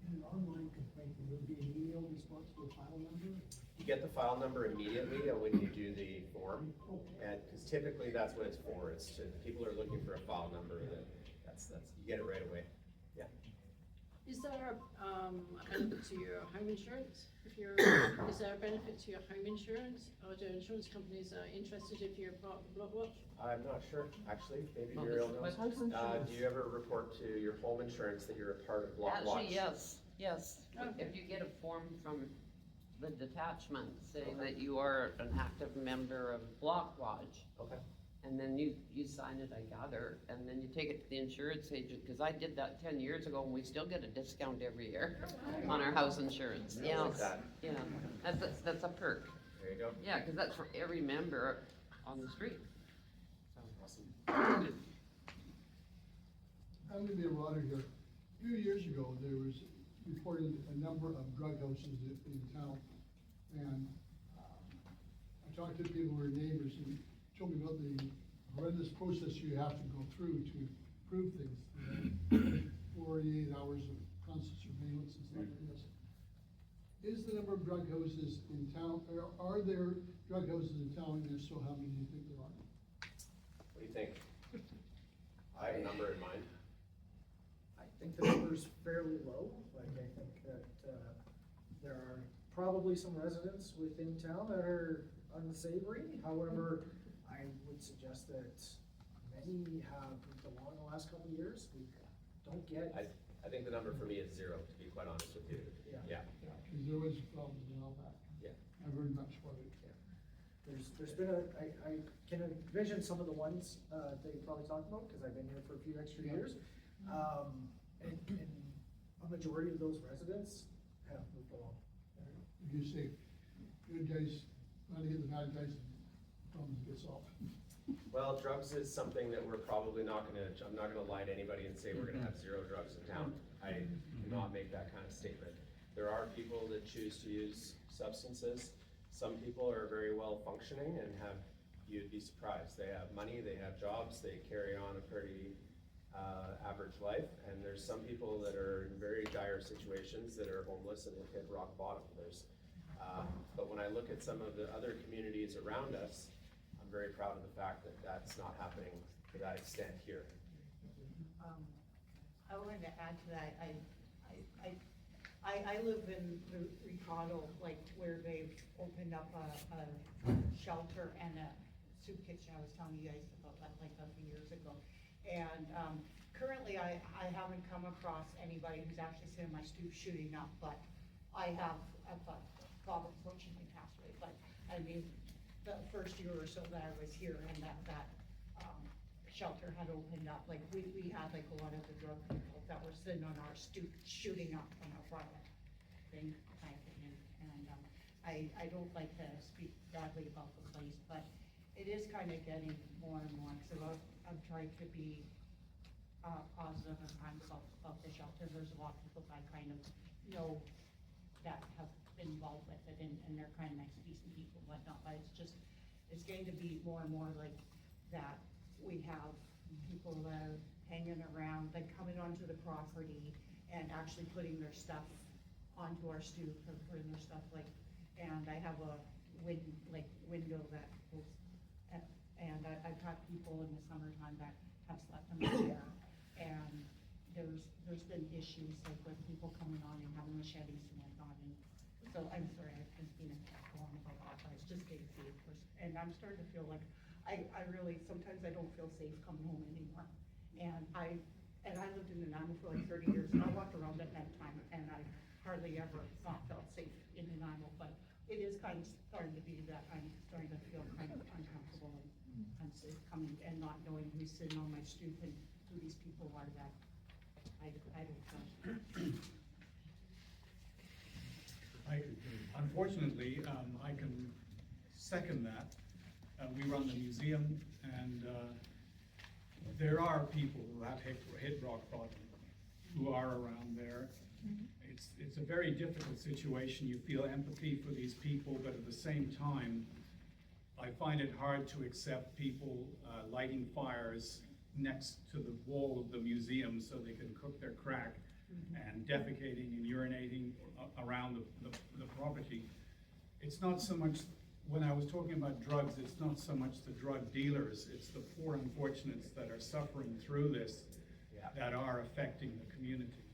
In an online complaint, will there be an email response to a file number? You get the file number immediately when you do the form, and because typically that's what it's for. It's to, people are looking for a file number. That's you get it right away. Yeah. Is there a benefit to your home insurance? Is there a benefit to your home insurance? Or do insurance companies interested if you're part of the Block Watch? I'm not sure, actually. Maybe Well, Muriel with knows. house insurance. Do you ever report to your home insurance that you're a part of Block Watch? Actually, yes. Okay. If you get a form from the detachment saying that you are an active member of Block Watch. Okay. And then you sign it, I gather, and then you take it to the insurance agent, because I did that 10 years ago, and we still get a discount every year on our house insurance. I Yeah, like that. yeah, that's a perk. There you go. Yeah, because that's for every member. on the street. I'm gonna be a rodder here. A few years ago, there was reported a number of drug houses in town. And I talked to people who are neighbors and told me about the horrendous process you have to go through to prove things. 48 hours of constant surveillance and stuff like this. Is the number of drug houses in town, or are there drug houses in town, and if so, how many do you think there are? What do you think? I have a number in mind. I think the number's fairly low, like I think that, there are probably some residents within town that are unsavory. However, I would suggest that many have moved along the last couple of years. We don't get. I think the number for me is 0, to be quite honest with you. Yeah. Because there was problems a while back. Yeah. I've heard much about it. There's been I can envision some of the ones, that you probably talked about, because I've been here for a few extra years. And a majority of those residents have moved along. You say, good guys, trying to get the bad guys, problems get solved. Well, drugs is something that we're probably not gonna, I'm not gonna lie to anybody and say we're gonna have 0 drugs in town. I cannot make that kind of statement. There are people that choose to use substances. Some people are very well functioning and have, you'd be surprised. They have money, they have jobs, they carry on a pretty average life. And there's some people that are in very dire situations that are homeless and have hit rock bottom. But when I look at some of the other communities around us, I'm very proud of the fact that that's not happening to that extent here. I wanted to add to that, I live in Ricardo, like where they've opened up a shelter and a soup kitchen. I was telling you guys about that like a few years ago. And currently I haven't come across anybody who's actually sitting on my stoop shooting up, but I have, Bob unfortunately passed away, but I mean, the first year or so that I was here and that shelter had opened up, like we had like a lot of the drug people that were sitting on our stoop shooting up on our front thing, my opinion. And I don't like to speak badly about the place, but it is kind of getting more and more, so I'm trying to be positive and kind about the shelter. There's a lot of people that I kind of know that have been involved with it, and they're kind of nice, decent people and whatnot, but it's getting to be more and more like that. We have people hanging around, like coming onto the property and actually putting their stuff onto our stoop or putting their stuff like, and I have a window that goes, and I've had people in the summertime that have slept in the chair, and there's been issues like with people coming on and having machetes and whatnot, and so I'm sorry, I've been being long about that, but it's just getting safe, and I'm starting to feel like I really, sometimes I don't feel safe coming home anymore. And I lived in Nanaimo for like 30 years, and I walked around at nighttime, and I hardly ever not felt safe in Nanaimo, but it is kind of starting to be that I'm starting to feel kind of uncomfortable and unsafe coming and not knowing who's sitting on my stoop and who these people are that I don't know. Unfortunately, I can second that. We run the museum, and there are people who have hit rock bottom, who are around there. It's a very difficult situation. You feel empathy for these people, but at the same time, I find it hard to accept people lighting fires next to the wall of the museum so they can cook their crack, and defecating and urinating around the property. It's not so much, when I was talking about drugs, it's not so much the drug dealers, it's the poor unfortunates that are suffering through this, that are affecting the community.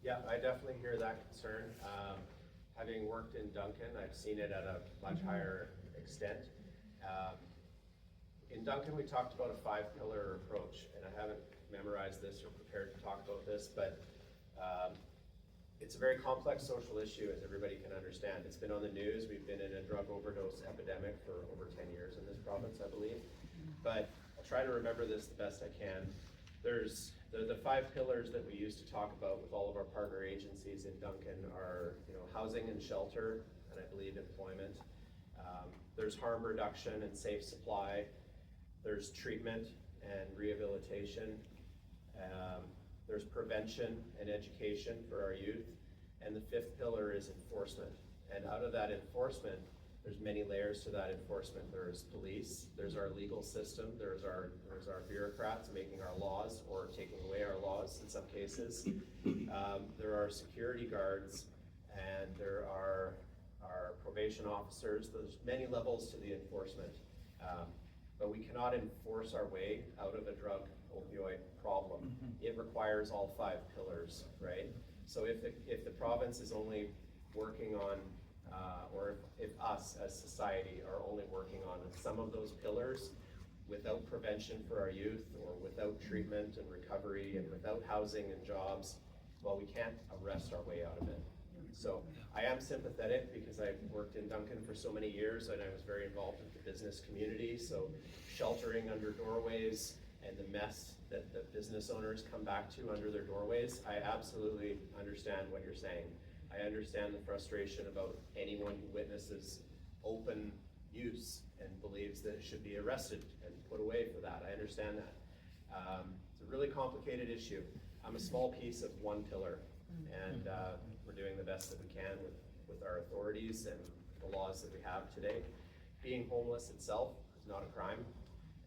Yeah, I definitely hear that concern. Having worked in Duncan, I've seen it at a much higher extent. In Duncan, we talked about a 5-pillar approach, and I haven't memorized this or prepared to talk about this, but it's a very complex social issue, as everybody can understand. It's been on the news. We've been in a drug overdose epidemic for over 10 years in this province, I believe. But I'll try to remember this the best I can. There's the 5 pillars that we used to talk about with all of our partner agencies in Duncan are, housing and shelter, and I believe employment, There's harm reduction and safe supply. There's treatment and rehabilitation. There's prevention and education for our youth. And the fifth pillar is enforcement. And out of that enforcement, there's many layers to that enforcement. There's police, there's our legal system, there's our bureaucrats making our laws or taking away our laws in some cases. There are security guards, and there are our probation officers. There's many levels to the enforcement. But we cannot enforce our way out of a drug opioid problem. It requires all 5 pillars, right? So if the province is only working on, or if us as society are only working on some of those pillars without prevention for our youth, or without treatment and recovery, and without housing and jobs, well, we can't arrest our way out of it. So I am sympathetic because I've worked in Duncan for so many years, and I was very involved with the business community. So sheltering under doorways and the mess that the business owners come back to under their doorways, I absolutely understand what you're saying. I understand the frustration about anyone who witnesses open use and believes that it should be arrested and put away for that. I understand that. It's a really complicated issue. I'm a small piece of one pillar, and we're doing the best that we can with our authorities and the laws that we have today. Being homeless itself is not a crime,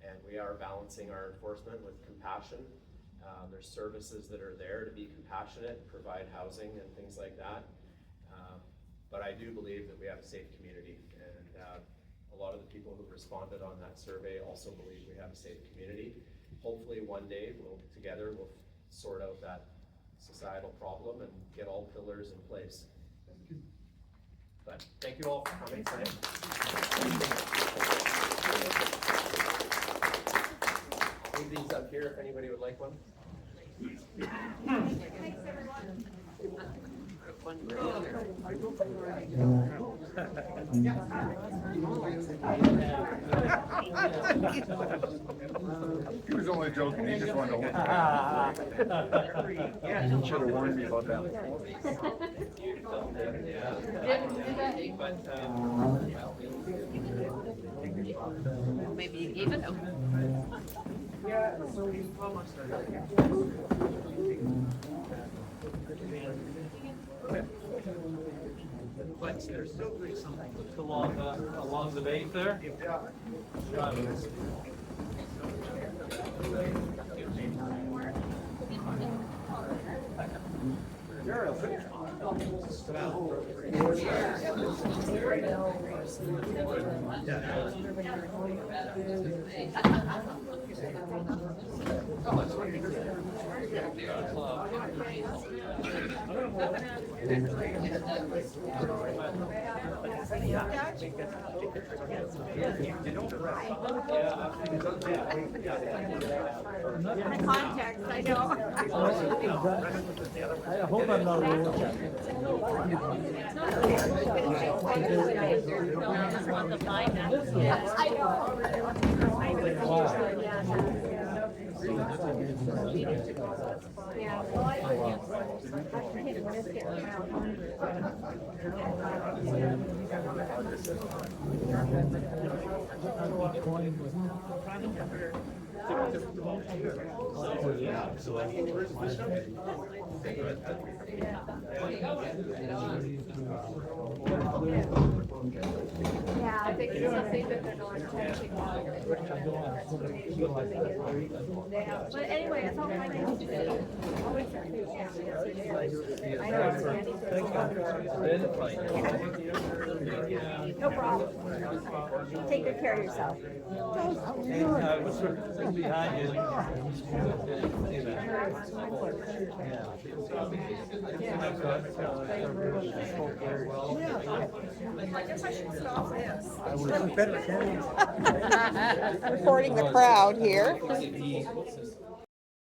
and we are balancing our enforcement with compassion. There's services that are there to be compassionate, provide housing and things like that. But I do believe that we have a safe community, and a lot of the people who responded on that survey also believe we have a safe community. Hopefully one day we'll sort out that societal problem and get all pillars in place. But thank you all for coming tonight. Leave these up here if anybody would like one. Thanks, everyone. He was only joking, he just wanted to hold it. He should have warned me about that. Maybe you gave it out. Yeah, so we almost. But there's still something along the bay there. Context, I know. I hope I'm not Yeah, well, I can't miss it Yeah, I think it's something that they're not touching on. But anyway, it's all kind of. I know. No problem. Take good care of yourself. behind you. I guess I should stop this. Better. Recording the crowd here.